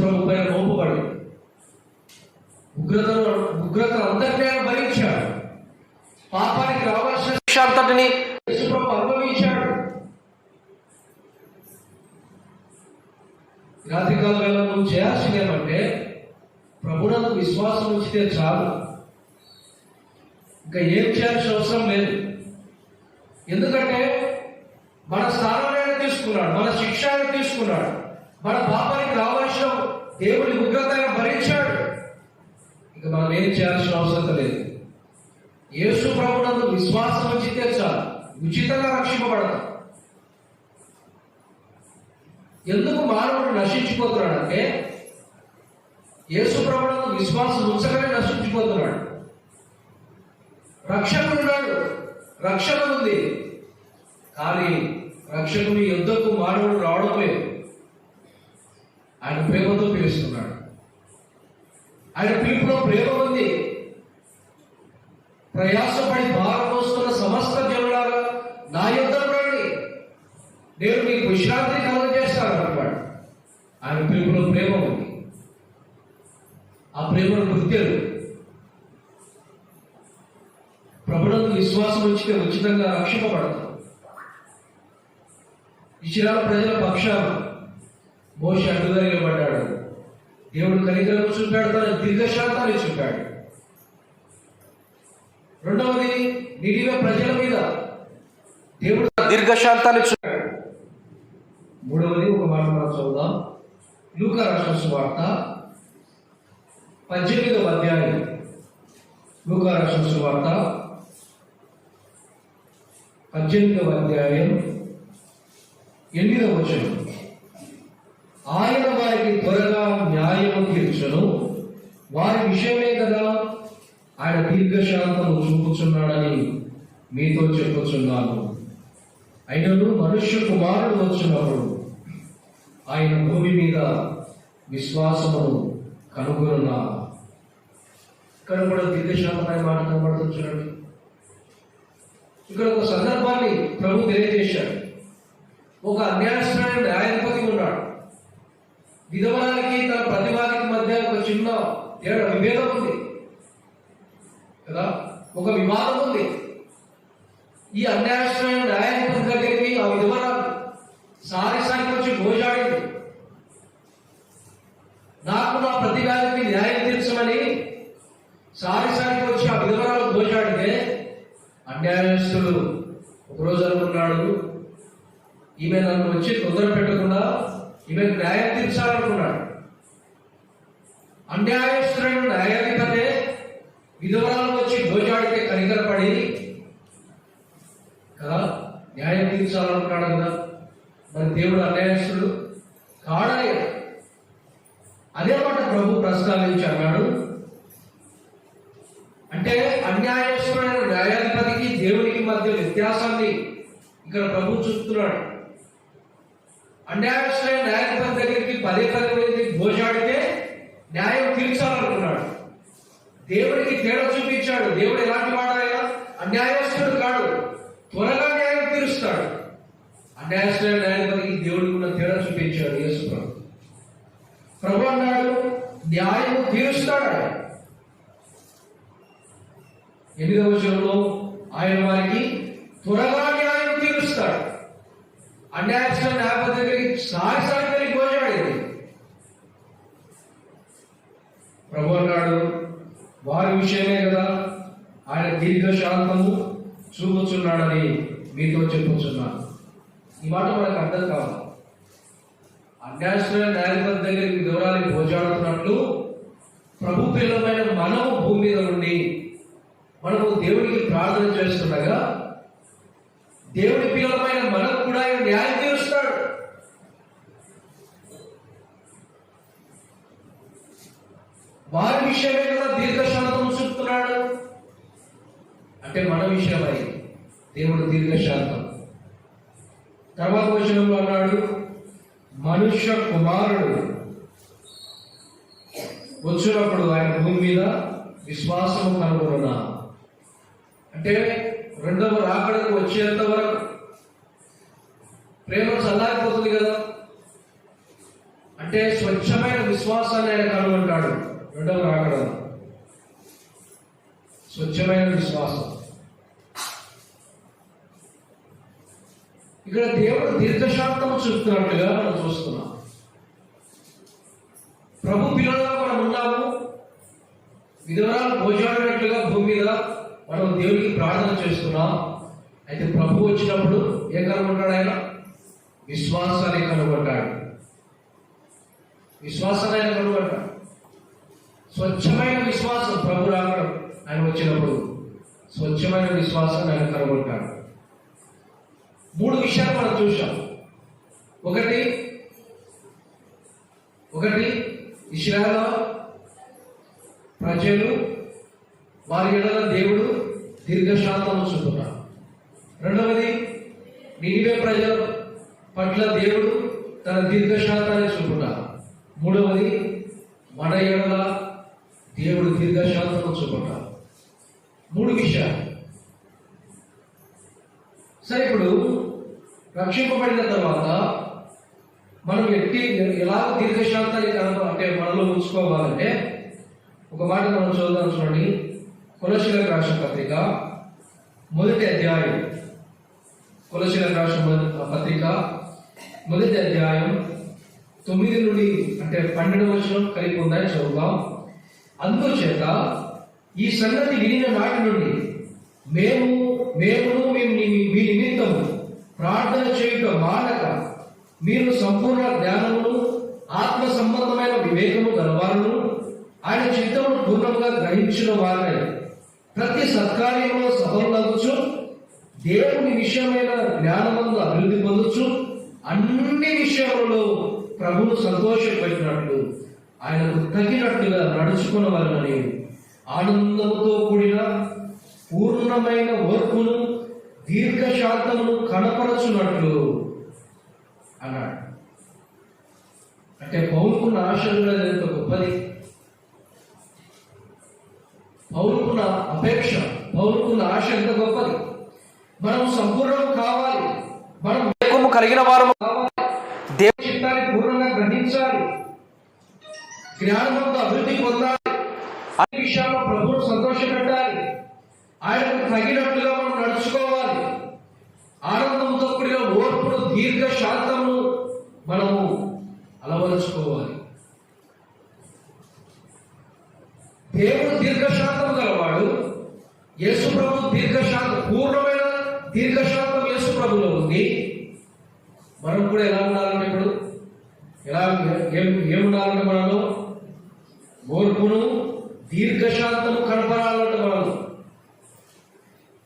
ప్రభు పైన మోపబడి ఉగ్రత అంతటినీ ఆయన భరించాడు. పాపానికి రావాల్సిన శిక్ష అంతటిని యేసు ప్రభు అనుభవించాడు. రాత్రి కాలంలో నువ్వు చేయాల్సింది ఏమంటే ప్రభువునందు విశ్వాసం ఉంచితే చాలు, ఇంకా ఏం చేయాల్సిన అవసరం లేదు. ఎందుకంటే మన స్థానాన్ని ఆయన తీసుకున్నాడు, మన శిక్ష ఆయన తీసుకున్నాడు, మన పాపానికి రావాల్సిన దేవుని ఉగ్రత ఆయన భరించాడు. ఇక మనం ఏం చేయాల్సిన అవసరం లేదు. యేసు ప్రభువునందు విశ్వాసం ఉంచితే చాలు, ఉచితంగా రక్షింపబడతాం. ఎందుకు మానవుడు నశించిపోతున్నాడంటే యేసు ప్రభువునందు విశ్వాసం ఉంచగానే నశించిపోతున్నాడు. రక్షకుడు ఉన్నాడు, రక్షణ ఉంది, కానీ రక్షకుని యుద్ధకు మానవుడు రావడం లేదు. ఆయన ప్రేమతో పిలుస్తున్నాడు. ఆయన పిలుపులో ప్రేమ ఉంది. ప్రయాసపడి భారం మోస్తున్న సమస్త జనులాగా నా యుద్ధం రండి, నేను మీకు విశ్రాంతి కలుగజేస్తాను అంటున్నాడు. ఆయన పిలుపులో ప్రేమ ఉంది. ఆ ప్రేమను గుర్తెరు. ప్రభువునందు విశ్వాసం ఉంచితే ఉచితంగా రక్షింపబడతాం. ఇశ్రాయేలు ప్రజల పక్షాన మోషే అడ్డుగా నిలబడ్డాడు. దేవుడు కనికరం చూపాడు, తన దీర్ఘశాంతాన్ని చూపాడు. రెండవది, నినివే ప్రజల మీద దేవుడు దీర్ఘశాంతాన్ని చూపాడు. మూడవది, ఒక మాట మనం చదువుదాం. లూకా రాసిన సువార్త 18వ అధ్యాయం. లూకా రాసిన సువార్త 18వ అధ్యాయం 8వ వచనం, ఆయన వారికి త్వరగా న్యాయము తీర్చును, వారి విషయమే కదా ఆయన దీర్ఘశాంతము చూపుచున్నాడని మీతో చెప్పుచున్నాను. అయినను మనుష్య కుమారుడు వచ్చినప్పుడు ఆయన భూమి మీద విశ్వాసమును కనుగొనున్నా. ఇక్కడ కూడా దీర్ఘశాంతమైన మాట కనబడుతుంది చూడండి. ఇక్కడ ఒక సందర్భాన్ని ప్రభు తెలియజేశాడు. ఒక అన్యాయమైన న్యాయాధిపతి ఉన్నాడు. విధవరానికి తన ప్రతివాదికి మధ్య ఒక చిన్న విభేదం ఉంది కదా, ఒక వివాదం ఉంది. ఈ అన్యాయమైన న్యాయాధిపతి దగ్గరికి ఆ విధవరాలు సారికి వచ్చి గోజాడింది. నాకు నా ప్రతివాదికి న్యాయం తీర్చమని సారికి వచ్చి ఆ విధవరాలు గోజాడితే అన్యాయస్తుడు ఒకరోజు అనుకున్నాడు, ఈమె నన్ను వచ్చి తొందర పెట్టకుండా ఈమెకు న్యాయం తీర్చాలనుకున్నాడు. అన్యాయస్తుడైన న్యాయాధిపతే విధవరాలు వచ్చి గోజాడితే కనికరపడి కదా న్యాయం తీర్చాలనుకున్నాడు కదా. మరి దేవుడు అన్యాయస్తుడు కాడలే. అదే మాట ప్రభు ప్రస్తావించి అన్నాడు. అంటే అన్యాయస్తుడైన న్యాయాధిపతికి దేవునికి మధ్య వ్యత్యాసాన్ని ఇక్కడ ప్రభు చూస్తున్నాడు. అన్యాయస్తుడైన న్యాయాధిపతి దగ్గరికి పదే వెళ్ళి గోజాడితే న్యాయం తీర్చాలనుకున్నాడు. దేవుడికి తేడా చూపించాడు. దేవుడు ఎలాంటి వాడైనా అన్యాయస్తుడు కాడు, త్వరగా న్యాయం తీరుస్తాడు. అన్యాయస్తుడైన న్యాయాధిపతికి దేవుడికి ఉన్న తేడా చూపించాడు యేసు ప్రభు. ప్రభు అన్నాడు న్యాయం తీరుస్తాడు. 8వ వచనంలో ఆయన వారికి త్వరగా న్యాయం తీరుస్తాడు. అన్యాయస్తుడైన న్యాయాధిపతి దగ్గరికి సారి గోజాడింది. ప్రభు అన్నాడు వారి విషయమే కదా ఆయన దీర్ఘశాంతము చూపుచున్నాడని మీతో చెప్పుచున్నాను. ఈ మాట మనకు అర్థం కావాలి. అన్యాయస్తుడైన న్యాయాధిపతి దగ్గరికి విధవరాలు గోజాడుతున్నట్లు ప్రభు పిల్లమైన మనము భూమి మీద నుండి మనము దేవుడికి ప్రార్థన చేస్తుండగా దేవుడి పిల్లలమైన మనకు కూడా ఆయన న్యాయం తీరుస్తాడు. వారి విషయమే కదా దీర్ఘశాంతం చూపుతున్నాడు. అంటే మన విషయమై దేవుడు దీర్ఘశాంతం. తర్వాత వచనంలో అన్నాడు మనుష్య కుమారుడు వచ్చినప్పుడు ఆయన భూమి మీద విశ్వాసము కనుగొనునా. అంటే రెండవ రాకడకు వచ్చేంత వరకు ప్రేమ చల్లారిపోతుంది కదా. అంటే స్వచ్ఛమైన విశ్వాసాన్ని ఆయన కనుగొంటాడు. రెండవ రాకడ స్వచ్ఛమైన విశ్వాసం. ఇక్కడ దేవుడు దీర్ఘశాంతము చూపుతున్నట్టుగా మనం చూస్తున్నాం. ప్రభు పిల్లలుగా మనం ఉన్నాము. విధవరాలు గోజాడినట్లుగా భూమి మీద మనం దేవుడికి ప్రార్థన చేస్తున్నాం. అయితే ప్రభు వచ్చినప్పుడు ఏం కనుగొంటాడు? ఆయన విశ్వాసాన్ని కనుగొంటాడు. విశ్వాసాన్ని ఆయన కనుగొంటాడు. స్వచ్ఛమైన విశ్వాసం ప్రభు రాకడం ఆయన వచ్చినప్పుడు స్వచ్ఛమైన విశ్వాసాన్ని ఆయన కనుగొంటాడు. 3 విషయాలు మనం చూసాం. ఒకటి ఇశ్రాయేలు ప్రజలు వారి ఎడల దేవుడు దీర్ఘశాంతము చూపుతాడు. రెండవది నినివే ప్రజల పట్ల దేవుడు తన దీర్ఘశాంతాన్ని చూపుతాడు. మూడవది మన ఎడల దేవుడు దీర్ఘశాంతము చూపుతాడు. 3 విషయాలు. సరే, ఇప్పుడు రక్షింపబడిన తర్వాత మనం ఎలా దీర్ఘశాంతాన్ని అంటే మనలో ఉంచుకోవాలంటే ఒక మాట మనం చూద్దాం. చూడండి, కొలస్సీయులకు రాసిన పత్రిక 1వ అధ్యాయం. కొలస్సీయులకు రాసిన పత్రిక 1వ అధ్యాయం 9 నుండి అంటే 12వ వచనం కలిపి ఉందని చదువుతాం. అందుచేత ఈ సంగతి వినిన నాటి నుండి మేము మీ నిమిత్తము ప్రార్థన చేయుట మానక మీరు సంపూర్ణ జ్ఞానమును ఆత్మ సంబంధమైన వివేకము గలవారును ఆయన చిత్తమును పూర్ణంగా గ్రహించిన వారై ప్రతి సత్కార్యంలో సఫలమగుచు దేవుని విషయమైన జ్ఞానమందు అభివృద్ధి పొందొచ్చు అన్ని విషయాలలో ప్రభువును సంతోషపెట్టినట్లు ఆయనకు తగినట్లుగా నడుచుకున్న వలనని ఆనందముతో కూడిన పూర్ణమైన ఓర్పును దీర్ఘశాంతమును కనపరచున్నట్లు అన్నాడు. అంటే పౌలుకున్న ఆశలు ఎంత గొప్పది, పౌలుకున్న అపేక్ష, పౌలుకున్న ఆశ ఎంత గొప్పది. మనం సంపూర్ణం కావాలి, మనం వివేకము కలిగిన వారు కావాలి, దేవుని చిత్తాన్ని పూర్ణంగా గ్రహించాలి, జ్ఞానంతో అభివృద్ధి పొందాలి, అన్ని విషయాల్లో ప్రభువును సంతోషపెట్టాలి, ఆయనకు తగినట్లుగా మనం నడుచుకోవాలి. ఆనందంతో కూడిన ఓర్పును దీర్ఘశాంతమును మనము అలవరుచుకోవాలి. దేవుడు దీర్ఘశాంతం గలవాడు. యేసు ప్రభు దీర్ఘశాంతం, పూర్ణమైన దీర్ఘశాంతం యేసు ప్రభులో ఉంది. మనం కూడా ఎలా ఉండాలంటే ఇప్పుడు ఏముండాలంటే మనలో ఓర్పును దీర్ఘశాంతము కనపరాలంటే మనం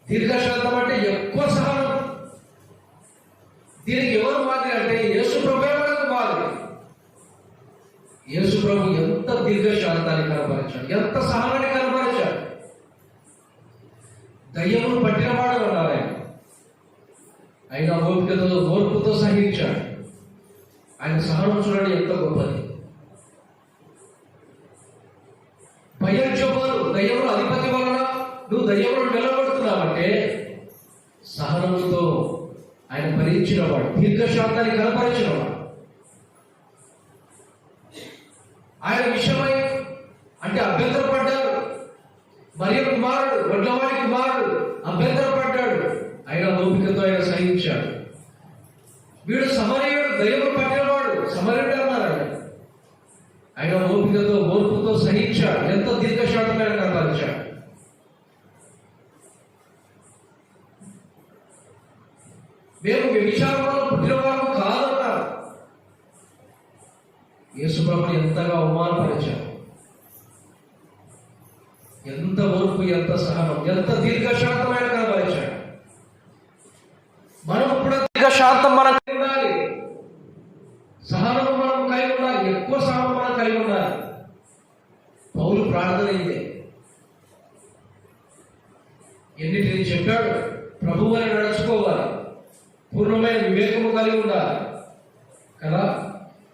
దీర్ఘశాంతం అంటే ఎక్కువ సహనం. దీనికి ఎవరు మాదిరి అంటే యేసు ప్రభు మనకు మాదిరి. యేసు ప్రభు ఎంత దీర్ఘశాంతాన్ని కనపరిచాడు, ఎంత సహనాన్ని కనపరిచాడు. దయ్యమును పట్టినవాడు అన్నారు ఆయన, ఆయన ఓర్పుతో సహించాడు. ఆయన సహనం చూడండి ఎంత గొప్పది. భయంచోపాలు దయ్యముల అధిపతి వలన నువ్వు దయ్యములను నిలబడుతున్నావంటే సహనముతో ఆయన భరించినవాడు, దీర్ఘశాంతాన్ని కనపరిచినవాడు. ఆయన విషయమై అంటే అభ్యంతరపడ్డాడు. మరియ కుమారుడు, వడ్లవాడి కుమారుడు అభ్యంతరపడ్డాడు. ఆయన ఓపికతో ఆయన సహించాడు. వీడు సమరయుడు, దయ్యములు పట్టినవాడు, సమరయుడు అన్నారు. ఆయన ఓపికతో ఓర్పుతో సహించాడు. ఎంత దీర్ఘశాంతమైన కనపరిచాడు. మేము వ్యభిచారంలో పుట్టినవారు కాదన్నారు. యేసు ప్రభుని ఎంతగా అవమానపరిచాడు. ఎంత ఓర్పు, ఎంత సహనం, ఎంత దీర్ఘశాంతమైన కనపరిచాడు. మనం కూడా దీర్ఘశాంతం మనం కలిగి ఉండాలి, సహనం మనం కలిగి ఉండాలి, ఎక్కువ సహనం మనం కలిగి ఉండాలి. పౌలు ప్రార్థన ఇదే. ఎన్నిటిని చెప్పాడు, ప్రభువుని నడుచుకోవాలి, పూర్ణమైన వివేకము కలిగి ఉండాలి కదా.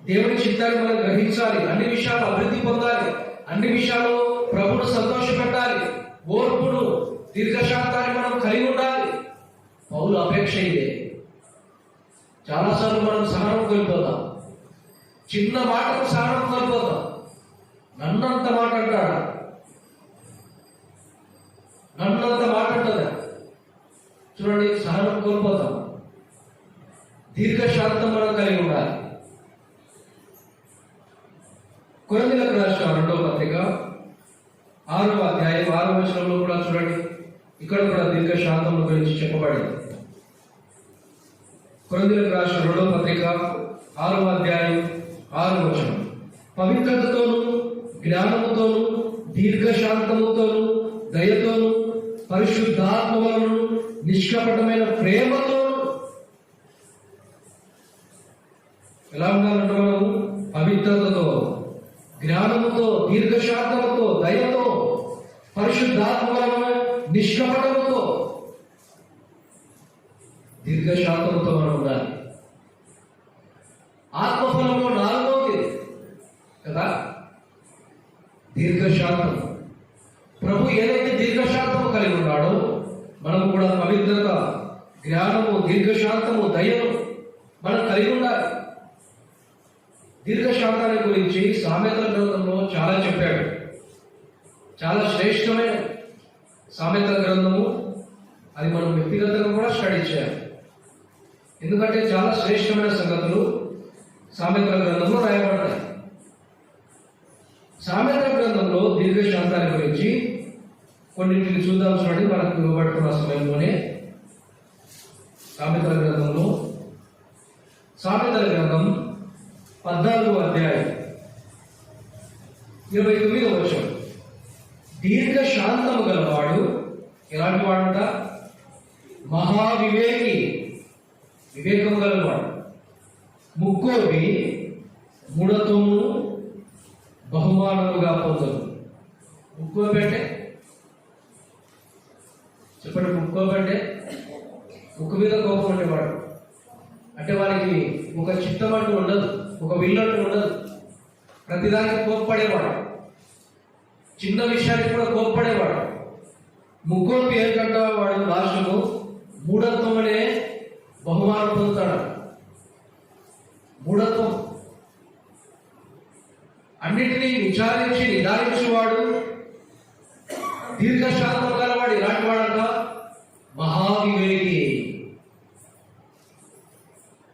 దేవుని చిత్తాన్ని మనం గ్రహించాలి, అన్ని విషయాలు అభివృద్ధి పొందాలి, అన్ని విషయాలు ప్రభువును సంతోషపెట్టాలి, ఓర్పును దీర్ఘశాంతాన్ని మనం కలిగి ఉండాలి. పౌలు అపేక్ష ఇదే. చాలాసార్లు మనం సహనం కోల్పోతాం, చిన్న మాటకు సహనం కోల్పోతాం. నన్నంత మాట అంటాడా, నన్నంత మాట అంటుందా చూడండి, సహనం కోల్పోతాం. దీర్ఘశాంతం మనం కలిగి ఉండాలి. కొరింథీయులకు రాసిన 2వ పత్రిక 6వ అధ్యాయం 6వ వచనంలో కూడా చూడండి, ఇక్కడ కూడా దీర్ఘశాంతం గురించి చెప్పబడింది. కొరింథీయులకు రాసిన 2వ పత్రిక 6వ అధ్యాయం 6వ వచనం, పవిత్రతతోను జ్ఞానముతోను దీర్ఘశాంతముతోను దయతోను పరిశుద్ధాత్మ వలన నిష్కపటమైన ప్రేమతో ఎలా ఉండాలంటే మనము పవిత్రతతో, జ్ఞానముతో, దీర్ఘశాంతముతో, దయతో, పరిశుద్ధాత్మ వలన నిష్కపటముతో, దీర్ఘశాంతముతో మనం ఉండాలి. ఆత్మఫలంలో 4వది కదా దీర్ఘశాంతం. ప్రభు ఏదైతే దీర్ఘశాంతము కలిగి ఉన్నాడో మనం కూడా పవిత్రత, జ్ఞానము, దీర్ఘశాంతము, దయను మనం కలిగి ఉండాలి. దీర్ఘశాంతాన్ని గురించి సామెతల గ్రంథంలో చాలా చెప్పాడు. చాలా శ్రేష్టమైన సామెతల గ్రంథము, అది మనం వ్యక్తిగతంగా కూడా స్టడీ చేయాలి. ఎందుకంటే చాలా శ్రేష్టమైన సంగతులు సామెతల గ్రంథంలో రాయబడతాయి. సామెతల గ్రంథంలో దీర్ఘశాంతాన్ని గురించి కొన్నింటిని చూద్దాం. చూడండి, మనకు ఇవ్వబడుతున్న సమయంలోనే సామెతల గ్రంథంలో, సామెతల గ్రంథం 14వ అధ్యాయం 29వ వచనం, దీర్ఘశాంతము గలవాడు ఎలాంటి వాడంట? మహావివేకి, వివేకము గలవాడు. ముక్కోపి ముడతము బహుమానముగా పొందరు. ముక్కోపి అంటే చెప్పండి, ముక్కోపి అంటే ముక్కు మీద కోపం ఉండేవాడు. అంటే వారికి ఒక చిత్తం అంటూ ఉండదు, ఒక విల్లంటూ ఉండదు. ప్రతిదానికి కోప్పడేవాడు, చిన్న విషయానికి కూడా కోప్పడేవాడు. ముక్కోపి ఏంటంటే వాడు లాస్టుకు మూఢత్వం అనే బహుమానం పొందుతాడు. మూఢత్వం అన్నిటినీ విచారించి నిదానించేవాడు, దీర్ఘశాంతం గలవాడు. ఇలాంటి వాడంట మహావివేకి.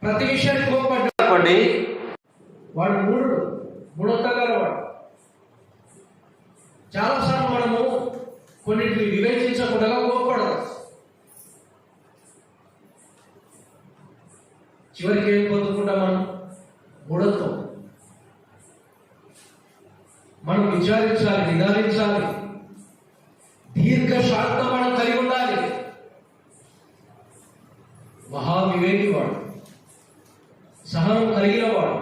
ప్రతి విషయాన్ని కోప్పడ్డాడు, వాడు మూఢత్వం గలవాడు. చాలాసార్లు మనము కొన్నిటిని వివేచించకుండా కోప్పడదు. చివరికి ఏం పొందుకుంటాం మనం? మూఢత్వం. మనం విచారించాలి, నిదానించాలి, దీర్ఘశాంతం మనం కలిగి ఉండాలి. మహావివేకి వాడు, సహనం కలిగిన వాడు,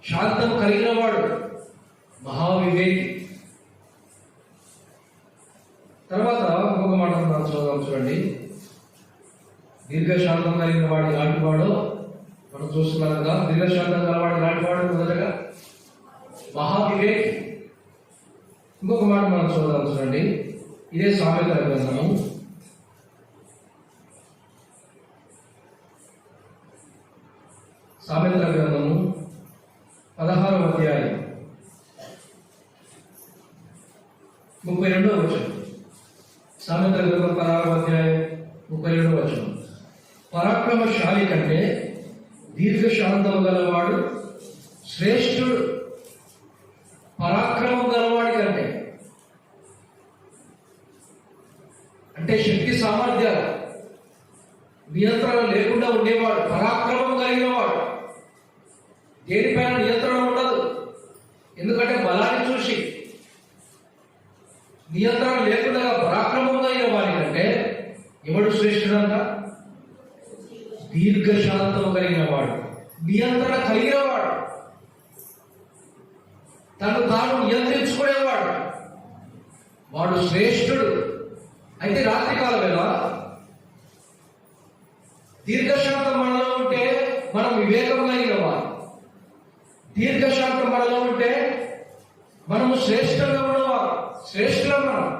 శాంతం కలిగిన వాడు మహావివేకి. తర్వాత ఇంకొక మాట మనం చూడండి. దీర్ఘశాంతం కలిగిన వాడు ఎలాంటి వాడో మనం చూస్తున్నాం కదా. దీర్ఘశాంతం గలవాడు ఎలాంటి వాడు? మొదటగా మహావివేకి. ఇంకొక మాట మనం చూడండి. ఇదే సామెతల గ్రంథము 16వ అధ్యాయం 32వ వచనం. సామెతల గ్రంథం 16వ అధ్యాయం 32వ వచనం. పరాక్రమశాలి కంటే దీర్ఘశాంతం గలవాడు శ్రేష్ఠుడు. పరాక్రమం గలవాడి కంటే అంటే శక్తి సామర్థ్యాలు నియంత్రణ లేకుండా ఉండేవాడు, పరాక్రమం కలిగిన వాడు. దేనిపైన నియంత్రణ ఉండదు, ఎందుకంటే బలాన్ని చూసి. నియంత్రణ లేకుండా పరాక్రమం కలిగిన వాడి కంటే ఎవడు శ్రేష్ఠుడంట? దీర్ఘశాంతం కలిగిన వాడు, నియంత్రణ కలిగిన వాడు, తను తాను నియంత్రించుకునేవాడు, వాడు శ్రేష్ఠుడు. అయితే రాత్రికాల వేళ దీర్ఘశాంతం మనలో ఉంటే మనం వివేకం కలిగిన వాడు. దీర్ఘశాంతం మనలో ఉంటే మనము శ్రేష్ఠంగా ఉన్నవారు, శ్రేష్ఠులం మనం.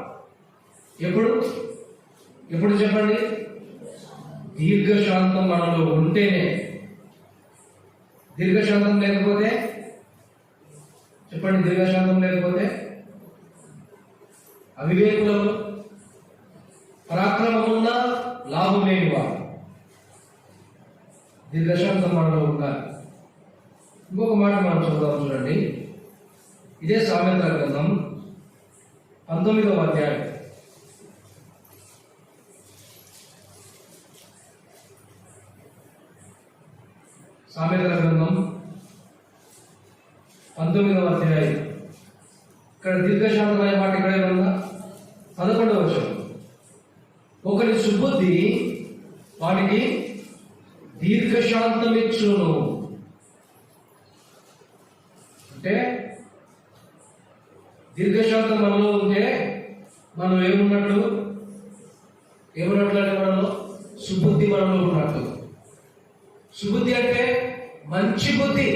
ఎప్పుడు చెప్పండి? దీర్ఘశాంతం మనలో ఉంటేనే. దీర్ఘశాంతం లేకపోతే చెప్పండి, దీర్ఘశాంతం లేకపోతే అవివేకులను, పరాక్రమం ఉన్న లాభమేమి వారు. దీర్ఘశాంతం మనలో ఉండాలి. ఇంకొక మాట మనం చూడండి. ఇదే సామెతల గ్రంథం 19వ అధ్యాయం 19వ అధ్యాయం. ఇక్కడ దీర్ఘశాంతం అనే మాట ఇక్కడే ఉందా? 11వ వచనం. ఒకరి సుబుద్ధి వానికి దీర్ఘశాంతం ఇచ్చును. అంటే దీర్ఘశాంతం మనలో ఉంటే మనం ఏమున్నట్లు అంటే మనలో సుబుద్ధి మనలో ఉన్నట్లు. సుబుద్ధి అంటే మంచి బుద్ధి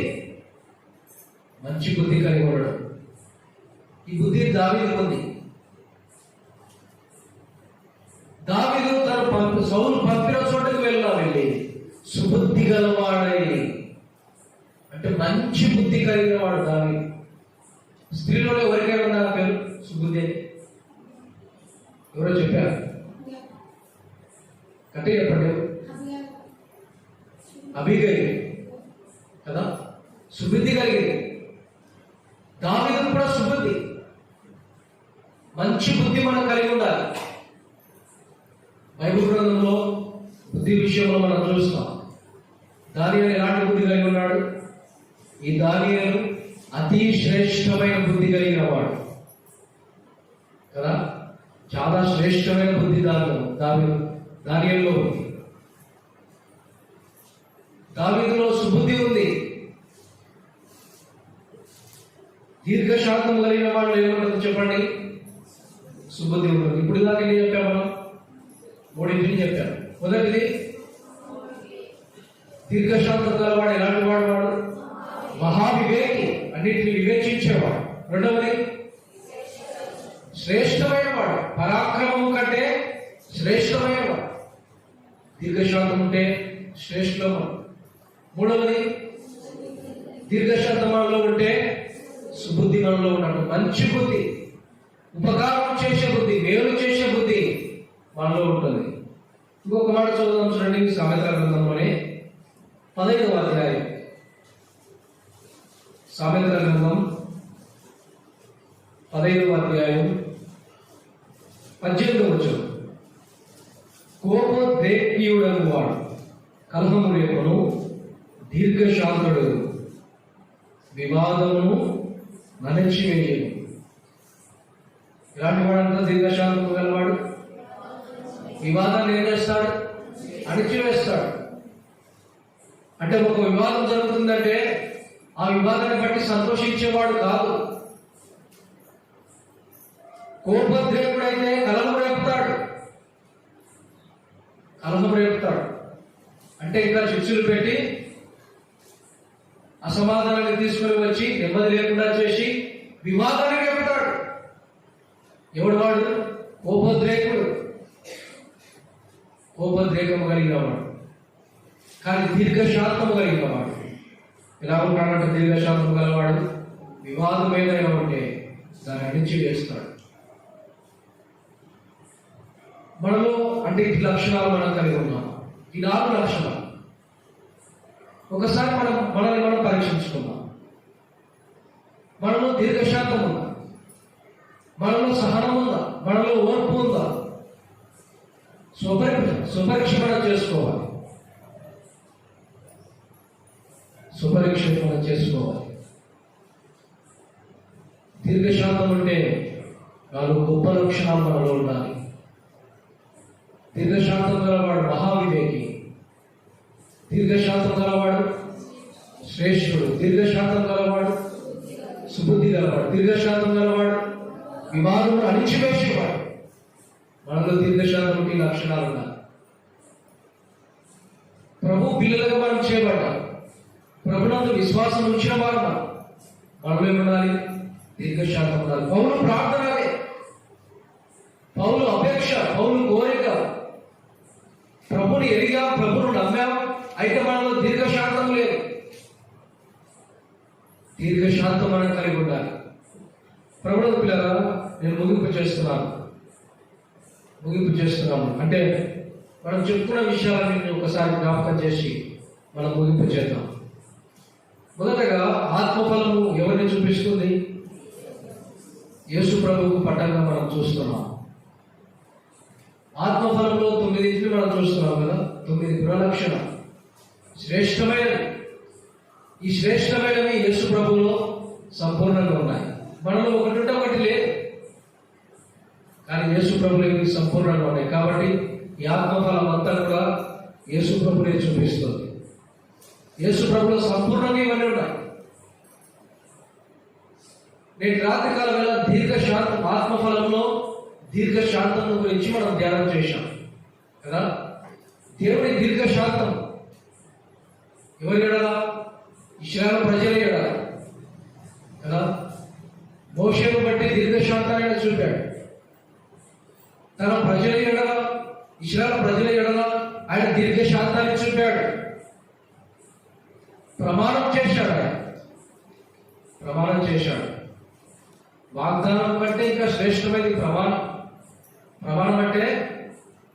కలిగి ఉండడం. ఈ బుద్ధి దావీదుకు ఉంది. దావీదు తన సౌలు పంపిన చోటకు వెళ్ళి సుబుద్ధి గలవాడై, అంటే మంచి బుద్ధి కలిగిన వాడు దావీదు. స్త్రీలో ఎవరికైనా ఉందా పేరు సుబుద్ధి? ఎవరో చెప్పారు? కట్టే చెప్పండి. అబీగైల్ కదా, సుబుద్ధి కలిగింది. దావీదు కూడా సుబుద్ధి, మంచి బుద్ధి మనం కలిగి ఉండాలి. బైబిల్ గ్రంథంలో బుద్ధి విషయంలో మనం చూస్తాం. దానియేలు ఎలాంటి బుద్ధి కలిగి ఉన్నాడు? ఈ దానియేలు అతి శ్రేష్టమైన బుద్ధి కలిగిన వాడు కదా. చాలా శ్రేష్టమైన బుద్ధి దానియేలులో ఉంది. దావీదులో సుబుద్ధి ఉంది. దీర్ఘశాంతం కలిగిన వాళ్ళు ఏమంటారు చెప్పండి? సుబుద్ధి ఉంటుంది. ఇప్పుడు దాకా ఏం చెప్పాం మనం? మూడింటిని చెప్పాం. మొదటిది దీర్ఘశాంతం గలవాడు ఎలాంటి వాడు? మహావివేకి, అన్నిటిని వివేచించేవాడు. రెండవది శ్రేష్టమైన వాడు, పరాక్రమం కంటే శ్రేష్టమైన వాడు. దీర్ఘశాంతం ఉంటే శ్రేష్టం. మూడవది దీర్ఘశాంతం మనలో ఉంటే సుబుద్ధి మనలో ఉన్నట్టు. మంచి బుద్ధి, ఉపకారం చేసే బుద్ధి, మేలు చేసే బుద్ధి మనలో ఉంటుంది. ఇంకొక మాట చదువుదాం చూడండి. సామెతల గ్రంథంలోనే 15వ అధ్యాయం. సామెతల గ్రంథం 15వ అధ్యాయం 18వ వచనం. కోపోద్రేక్యుడగు వాడు కలహము రేపును, దీర్ఘశాంతుడు వివాదమును నణిచివేయను. ఇలాంటి వాడంతా దీర్ఘశాంతం గలవాడు. వివాదాన్ని ఏం చేస్తాడు? అణిచివేస్తాడు. అంటే ఒక వివాదం జరుగుతుందంటే ఆ వివాదాన్ని బట్టి సంతోషించేవాడు కాదు. కోపోద్రేకుడైతే కలహం రేపుతాడు. అంటే ఇంకా శిక్షలు పెట్టి అసమాధానాన్ని తీసుకుని వచ్చి నెమ్మది లేకుండా చేసి వివాదాన్ని రేపుతాడు. ఎవడు వాడు? కోపోద్రేకుడు. కోపోద్రేకము కలిగిన వాడు. కానీ దీర్ఘశాంతము కలిగిన వాడు ఎలా ఉంటాడంటే, దీర్ఘశాంతం గలవాడు వివాదం ఏదైనా ఉంటే దాన్ని అణిచి వేస్తాడు. మనలో అంటే ఈ లక్షణాలు మనం కలిగి ఉన్నాం. ఈ 4 లక్షణాలు ఒకసారి మనల్ని మనం పరీక్షించుకుందాం. మనలో దీర్ఘశాంతం ఉందా? మనలో సహనం ఉందా? మనలో ఓర్పు ఉందా? స్వపరీక్ష మనం చేసుకోవాలి. దీర్ఘశాంతం అంటే 4 గొప్ప లక్షణాలు మనలో ఉండాలి. దీర్ఘశాంతం గలవాడు మహావివేకి, దీర్ఘశాంతం గలవాడు శ్రేష్ఠుడు, దీర్ఘశాంతం గలవాడు సుబుద్ధి గలవాడు, దీర్ఘశాంతం గలవాడు వివాదమును అణిచివేసేవాడు. మనలో దీర్ఘశాంతం ఈ లక్షణాలు ఉన్నాయి. ప్రభు పిల్లలుగా మనం చేయబడ్డాం. ప్రభునందు విశ్వాసం ఉంచిన వారు మనలో ఏముండాలి? దీర్ఘశాంతం ఉండాలి. పౌలు ప్రార్థనలే, పౌలు అపేక్ష, పౌలు కోరిక. ప్రభుని ఎరిగా, ప్రభును నమ్మాం, అయితే మనలో దీర్ఘశాంతం లేదు. దీర్ఘశాంతం మనం కలిగి ఉండాలి. ప్రభుత్వ పిల్లరా, నేను ముగింపు చేస్తున్నాను. అంటే మనం చెప్పుకున్న విషయాలన్నీ ఒకసారి జ్ఞాపకం చేసి మనం ముగింపు చేద్దాం. మొదటగా ఆత్మఫలము ఎవరిని చూపిస్తుంది? యేసు ప్రభువుకు పట్టంగా మనం చూస్తున్నాం. ఆత్మఫలంలో 9 మనం చూస్తున్నాం కదా. 9 గుణలక్షణం శ్రేష్టమైనవి. ఈ శ్రేష్టమైనవి యేసు ప్రభువులో సంపూర్ణంగా ఉన్నాయి. మనలో ఒకటి లేదు, కానీ యేసు ప్రభువులో ఇవి సంపూర్ణంగా ఉన్నాయి. కాబట్టి ఈ ఆత్మఫలం అంతా కూడా యేసు ప్రభువునే చూపిస్తుంది. యేసు ప్రభువులో సంపూర్ణంగా ఇవన్నీ ఉన్నాయి. నేటి రాత్రికాల వేళ దీర్ఘశాంతం, ఆత్మఫలంలో దీర్ఘశాంతం గురించి మనం ధ్యానం చేశాం కదా. దేవుడి దీర్ఘశాంతం ఎవరి ఎడల? ఇశ్రాయేలు ప్రజల ఎడల కదా. మోషేను బట్టి దీర్ఘశాంతాన్ని ఆయన చూపాడు. తన ప్రజల ఎడల, ఇశ్రాయేలు ప్రజల ఎడల ఆయన దీర్ఘశాంతాన్ని చూపాడు. ప్రమాణం చేశాడు. వాగ్దానం కంటే ఇంకా శ్రేష్టమైనది ప్రమాణం. అంటే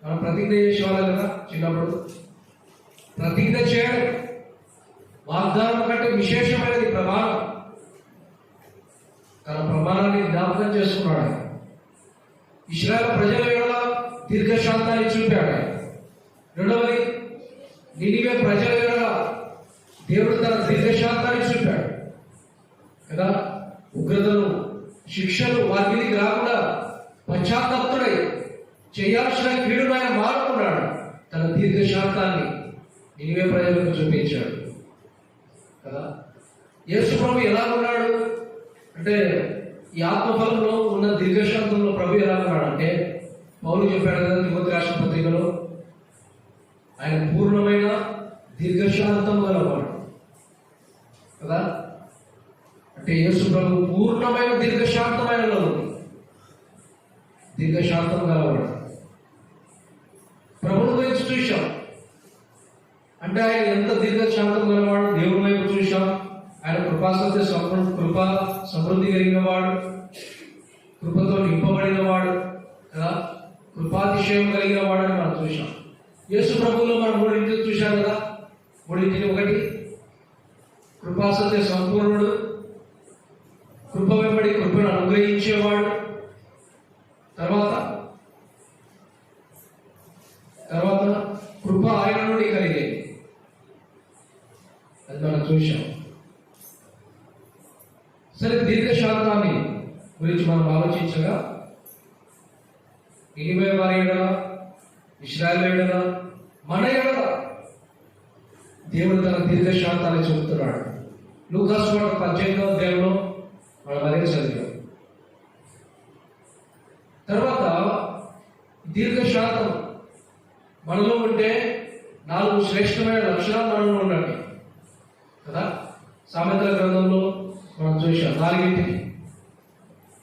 మనం ప్రతిజ్ఞ చేసేవాళ్ళం కదా చిన్నప్పుడు. ప్రతిజ్ఞ చేయడం వాగ్దానం కంటే విశేషమైనది ప్రమాణం. తన ప్రమాణాన్ని జ్ఞాపకం చేసుకున్నాడు. ఇశ్రాయేలు ప్రజల ఎడల దీర్ఘశాంతాన్ని చూపాడు. రెండవది, నినివే ప్రజల ఎడల దేవుడు తన దీర్ఘశాంతాన్ని చూపాడు కదా. ఉగ్రతలు, శిక్షలు వారి మీదకి రాకుండా పశ్చాత్తాపుడై చేయాల్సిన కీడును ఆయన మారుకున్నాడు. తన దీర్ఘశాంతాన్ని నినివే ప్రజలకు చూపించాడు కదా. యేసు ప్రభు ఎలా ఉన్నాడు అంటే ఈ ఆత్మఫలంలో ఉన్న దీర్ఘశాంతంలో ప్రభు ఎలా ఉన్నాడు అంటే పౌలు చెప్పాడు కదా తిమోతి రాసిన పత్రికలో, ఆయన పూర్ణమైన దీర్ఘశాంతం గలవాడు కదా. అంటే యేసు ప్రభు పూర్ణమైన దీర్ఘశాంతమైన దీర్ఘశాంతం గలవాడు. ప్రభుని గురించి చూశాం అంటే ఆయన ఎంత దీర్ఘశాంతం గలవాడు. దేవుని వైపు చూశాం, ఆయన కృపాసత్య కృపా సమృద్ధి కలిగిన వాడు, కృపతో నింపబడిన వాడు కదా, కృపాతిశయం కలిగిన వాడని మనం చూశాం. యేసు ప్రభువులో మనం మూడింటిని చూశాం కదా. మూడింటిని, ఒకటి కృపాసత్య సంపూర్ణుడు, కృప వెంబడి కృపను అనుగ్రహించేవాడు, తర్వాత కృప ఆయన నుండి కలిగేది. అది మనం చూశాం. సరే, దీర్ఘశాంతాన్ని గురించి మనం ఆలోచించగా నినివే వారి ఎడల, ఇశ్రాయేలు ఎడల, మన ఎడల దేవుడు తన దీర్ఘశాంతాన్ని చూపుతున్నాడు. లూకాసు వార్త 18వ అధ్యాయంలో మనం అదే చదివాం. తర్వాత దీర్ఘశాంతం మనలో ఉంటే 4 శ్రేష్టమైన లక్షణాలు మనలో ఉన్నట్టు కదా. సామెతల గ్రంథంలో మనం చూసాం 4.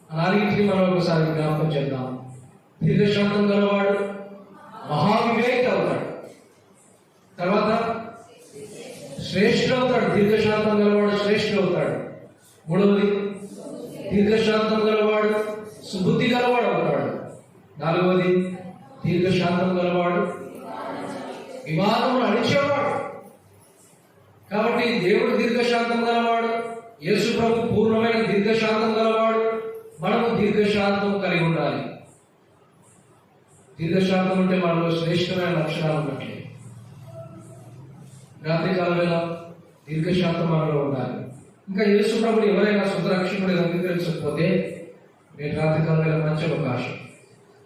ఆ 4 మనం ఒకసారి జ్ఞాపకం చేద్దాం. దీర్ఘశాంతం గలవాడు మహావివేకి అవుతాడు, తర్వాత శ్రేష్ఠుడు అవుతాడు. దీర్ఘశాంతం గలవాడు శ్రేష్ఠుడు అవుతాడు. 3వది దీర్ఘశాంతం గలవాడు సుబుద్ధి గలవాడు అవుతాడు. 4వది దీర్ఘశాంతం గలవాడు వివాదమును అణిచేవాడు. కాబట్టి దేవుడు దీర్ఘశాంతం గలవాడు, యేసు ప్రభు పూర్ణమైన దీర్ఘశాంతం గలవాడు. మనము దీర్ఘశాంతం కలిగి ఉండాలి. దీర్ఘశాంతం అంటే మనలో శ్రేష్టమైన లక్షణాలు ఉన్నట్లే. రాత్రికాల వేళ దీర్ఘశాంతం మనలో ఉండాలి. ఇంకా యేసు ప్రభుని ఎవరైనా సొంత రక్షకుడిగా అంగీకరించకపోతే నేను రాత్రికాల వేళ మంచి అవకాశం.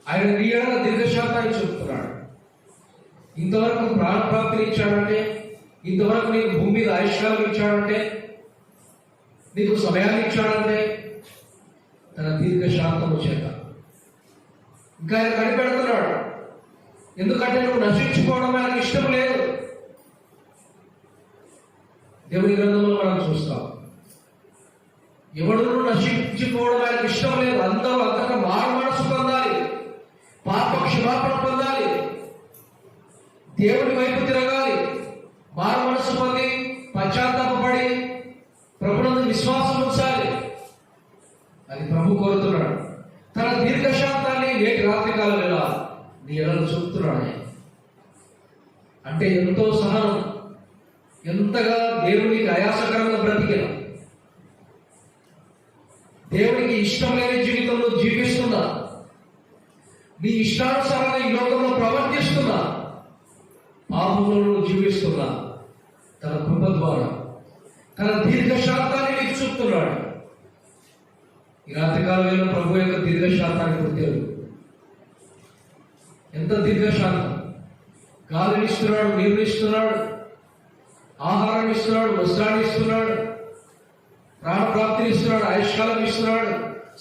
ఆయన నీ ఎడల దీర్ఘశాంతాన్ని చూపుతున్నాడు. ఇంతవరకు ప్రాణప్రాప్తిని ఇచ్చాడంటే, ఇంతవరకు నీకు భూమి మీద ఆయుష్కాలం ఇచ్చాడంటే, నీకు సమయాన్ని ఇచ్చాడంటే తన దీర్ఘశాంతము చేత ఇంకా ఆయన కనిపెడుతున్నాడు. ఎందుకంటే నువ్వు నశించుకోవడం ఆయనకు ఇష్టం లేదు. దేవుని గ్రంథంలో మనం చూస్తాం, ఎవడు నశించుకోవడం ఆయనకు ఇష్టం లేదు. అందరూ అంతగా మారు మనసు పొందాలి, పాప క్షమాపణ పొందాలి, దేవుని వైపు తిరగాలి, మారు మనసు పొంది పశ్చాత్తాపడి ప్రభునందు విశ్వాసం ఉంచాలి. అది ప్రభు కోరుతున్నాడు. తన దీర్ఘశాంతాన్ని నేటి రాత్రికాల వేళ నీ ఎడల చూపుతున్నాడు. అంటే ఎంతో సహనం, ఎంతగా దేవునికి ఆయాసకరంగా బ్రతికిన, దేవునికి ఇష్టం లేని జీవితంలో జీవిస్తున్నా, నీ ఇష్టానుసారంగా ఈ లోకంలో ప్రవర్తిస్తున్నా, పాపంలో జీవిస్తున్నా, తన కృప ద్వారా తన దీర్ఘశాంతాన్ని నీకు చూపుతున్నాడు. ఈ రాత్రికాల వేళ ప్రభు యొక్క దీర్ఘశాంతాన్ని గుర్తెరు. ఎంత దీర్ఘశాంతం! గాలిని ఇస్తున్నాడు, నీరుని ఇస్తున్నాడు, ఆహారాన్ని ఇస్తున్నాడు, వస్త్రాన్ని ఇస్తున్నాడు, ప్రాణప్రాప్తిని ఇస్తున్నాడు, ఆయుష్కాలం ఇస్తున్నాడు,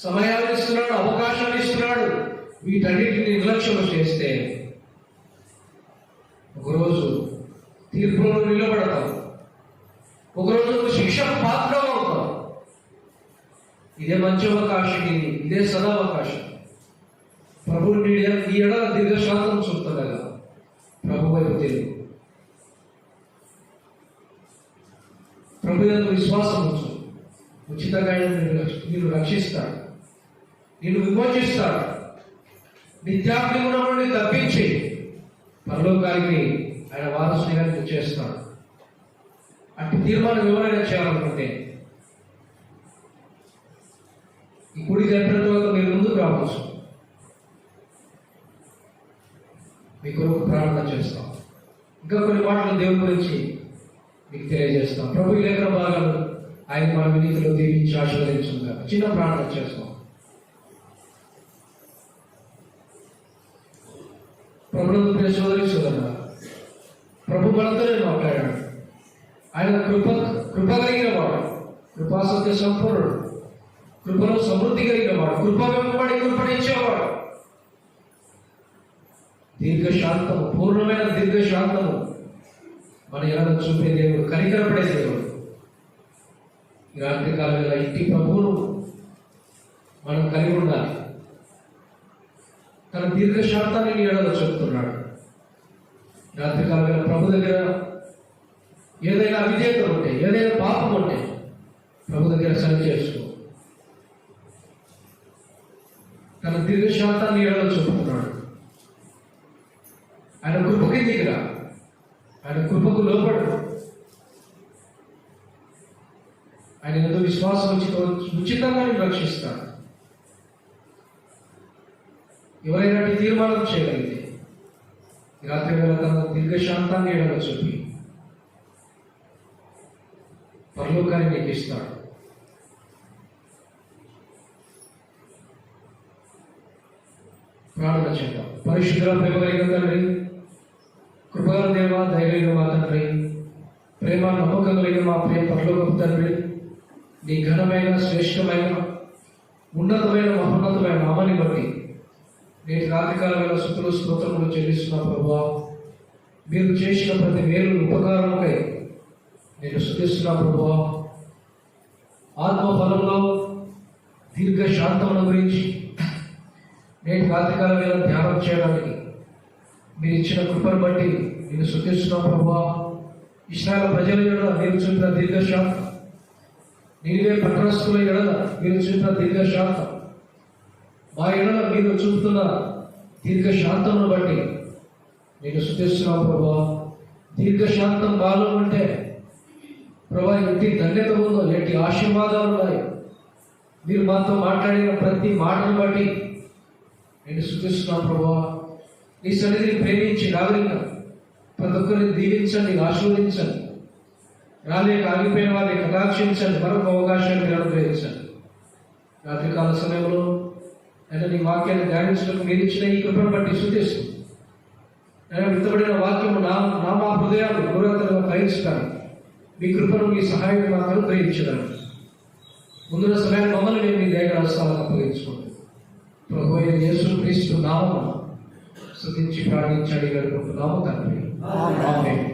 సమయాన్ని ఇస్తున్నాడు, అవకాశాన్ని ఇస్తున్నాడు. వీటన్నిటిని నిర్లక్ష్యం చేస్తే ఒకరోజు తీర్పులో నిలబడతాం, ఒకరోజు శిక్షకు పాత్రలు అవుతాం. ఇదే మంచి అవకాశం, ఇదే సదావకాశం. ప్రభు నీ ఎడల దీర్ఘశాంతం చూపుతుండగా ప్రభు వైపు తెలుగు, ప్రభు యొక్క విశ్వాసం ఉంచు. ఉచితంగా నిన్ను రక్షిస్తాడు, నిన్ను విమోచిస్తాడు, నిత్యాగ్నిగుణం నుండి తప్పించి పరలోకానికి ఆయన వారసునిగా చేస్తాడు. అట్టి తీర్మానం ఎవరైనా చేయాలనుకుంటే ఈ కుడి గంటల తర్వాత మీరు ముందుకు రావచ్చు. మీ కొరకు ప్రార్థన చేస్తాం. ఇంకా కొన్ని మాటలు దేవుని గురించి మీకు తెలియజేస్తాం. ప్రభు లేఖన భాగాలు ఆయన మన వినీతిలో దీవించి ఆశీర్వదించుగా చిన్న ప్రార్థన చేస్తాం. ప్రభుత్వ సోదరి సోదరుడా, ప్రభు మనతోనే మాట్లాడాడు. ఆయన కృప కలిగిన వాడు, కృపాసత్య సంపూర్ణుడు, కృపలో సమృద్ధి కలిగిన వాడు, కృప వెంబడి కృపణించేవాడు. దీర్ఘశాంతము, పూర్ణమైన దీర్ఘశాంతము మన ఎలా చూపే దేవుడు, కనికరపడే దేవుడు. ఈ రాత్రి కాలంలో ఇంటి ప్రభువును మనం కలిగి ఉండాలి. తన దీర్ఘశాంతాన్ని నీ ఎడలో చెప్తున్నాడు. రాత్రి కాలంలో ప్రభు దగ్గర ఏదైనా అవిధేయత ఉంటే, ఏదైనా పాపం ఉంటే ప్రభు దగ్గర సరి చేసుకో. తన దీర్ఘశాంతాన్ని ఎడలో చెప్తున్నాడు. ఆయన కృప కిందికి రా, ఆయన కృపకు లోపడు. ఆయన ఏదో విశ్వాసం ఉచితంగా నేను రక్షిస్తాడు. ఎవరైనా తీర్మానం చేయగలిగితే ఈ రాత్రి వేళ తన దీర్ఘశాంతాన్ని ఎడలో చెప్పి పరలోకాన్ని నీకు ఇస్తాడు. ప్రార్థన చేద్దాం. పరిశుద్ధ ప్రేమ కలిగిన తండ్రి, కృపగల దేవ, ధైర్యంగా మా తండ్రి, ప్రేమ నమ్మకం కలిగిన మా ప్రియ పరలోకపు తండ్రి, నీ ఘనమైన, శ్రేష్టమైన, ఉన్నతమైన, మహోన్నతమైన నామాన్ని బట్టి నేటి రాత్రికాలమైన స్తుతులు స్తోత్రములు చెల్లిస్తున్న ప్రభువా, మీరు చేసిన ప్రతి మేలు ఉపకారముకై నేను స్తుతిస్తున్నా ప్రభువా. ఆత్మఫలంలో దీర్ఘశాంతముల గురించి నేటి రాత్రికాలమైన ధ్యానం చేయడానికి మీరు ఇచ్చిన కృపను బట్టి నేను స్తుతిస్తున్నా ప్రభువా. ఇశ్రాయేలు ప్రజల ఎడల మీరు చూపిన దీర్ఘశాంతం, నీవే పట్టణస్థుల ఎడల మీరు చూపిన దీర్ఘశాంతం, మా ఎడల మీరు చూపుతున్న దీర్ఘశాంతమును బట్టి నేను స్తుతిస్తున్నా ప్రభువా. దీర్ఘశాంతం మాలో ఉంటే ప్రభా ఎట్టి ధన్యత ఉందో, ఎట్టి ఆశీర్వాదాలు ఉన్నాయి. మీరు మాతో మాట్లాడిన ప్రతి మాటను బట్టి నేను స్తుతిస్తున్నా ప్రభువా. నీ సన్నిధిని ప్రేమించి రాగలిగిన ప్రతి ఒక్కరిని దీవించండి, ఆశీర్వదించండి. రాలేక ఆగిపోయిన వారిని కటాక్షించండి, మరొక అవకాశాన్ని అనుగ్రహించండి. రాత్రికాల సమయంలో అయినా నీ వాక్యాన్ని ధ్యానించడానికి మీరు ఇచ్చిన ఈ కృపను బట్టి స్తుతిస్తుంది. అయినా విత్తబడిన వాక్యము మా హృదయాలు గౌరవంగా గ్రహించడానికి మీ కృపను, మీ సహాయాన్ని మాకు అనుగ్రహించడానికి ముందున్న సమయాన్ని మమ్మల్ని మేము మీ దగ్గర అవసరాలను అప్పగించుకోండి. ప్రభు అయిన యేసుక్రీస్తు నామమున స్తుతించి ప్రార్థించి అడిగి వేడుకుంటున్నాము తండ్రి. ఆమేన్.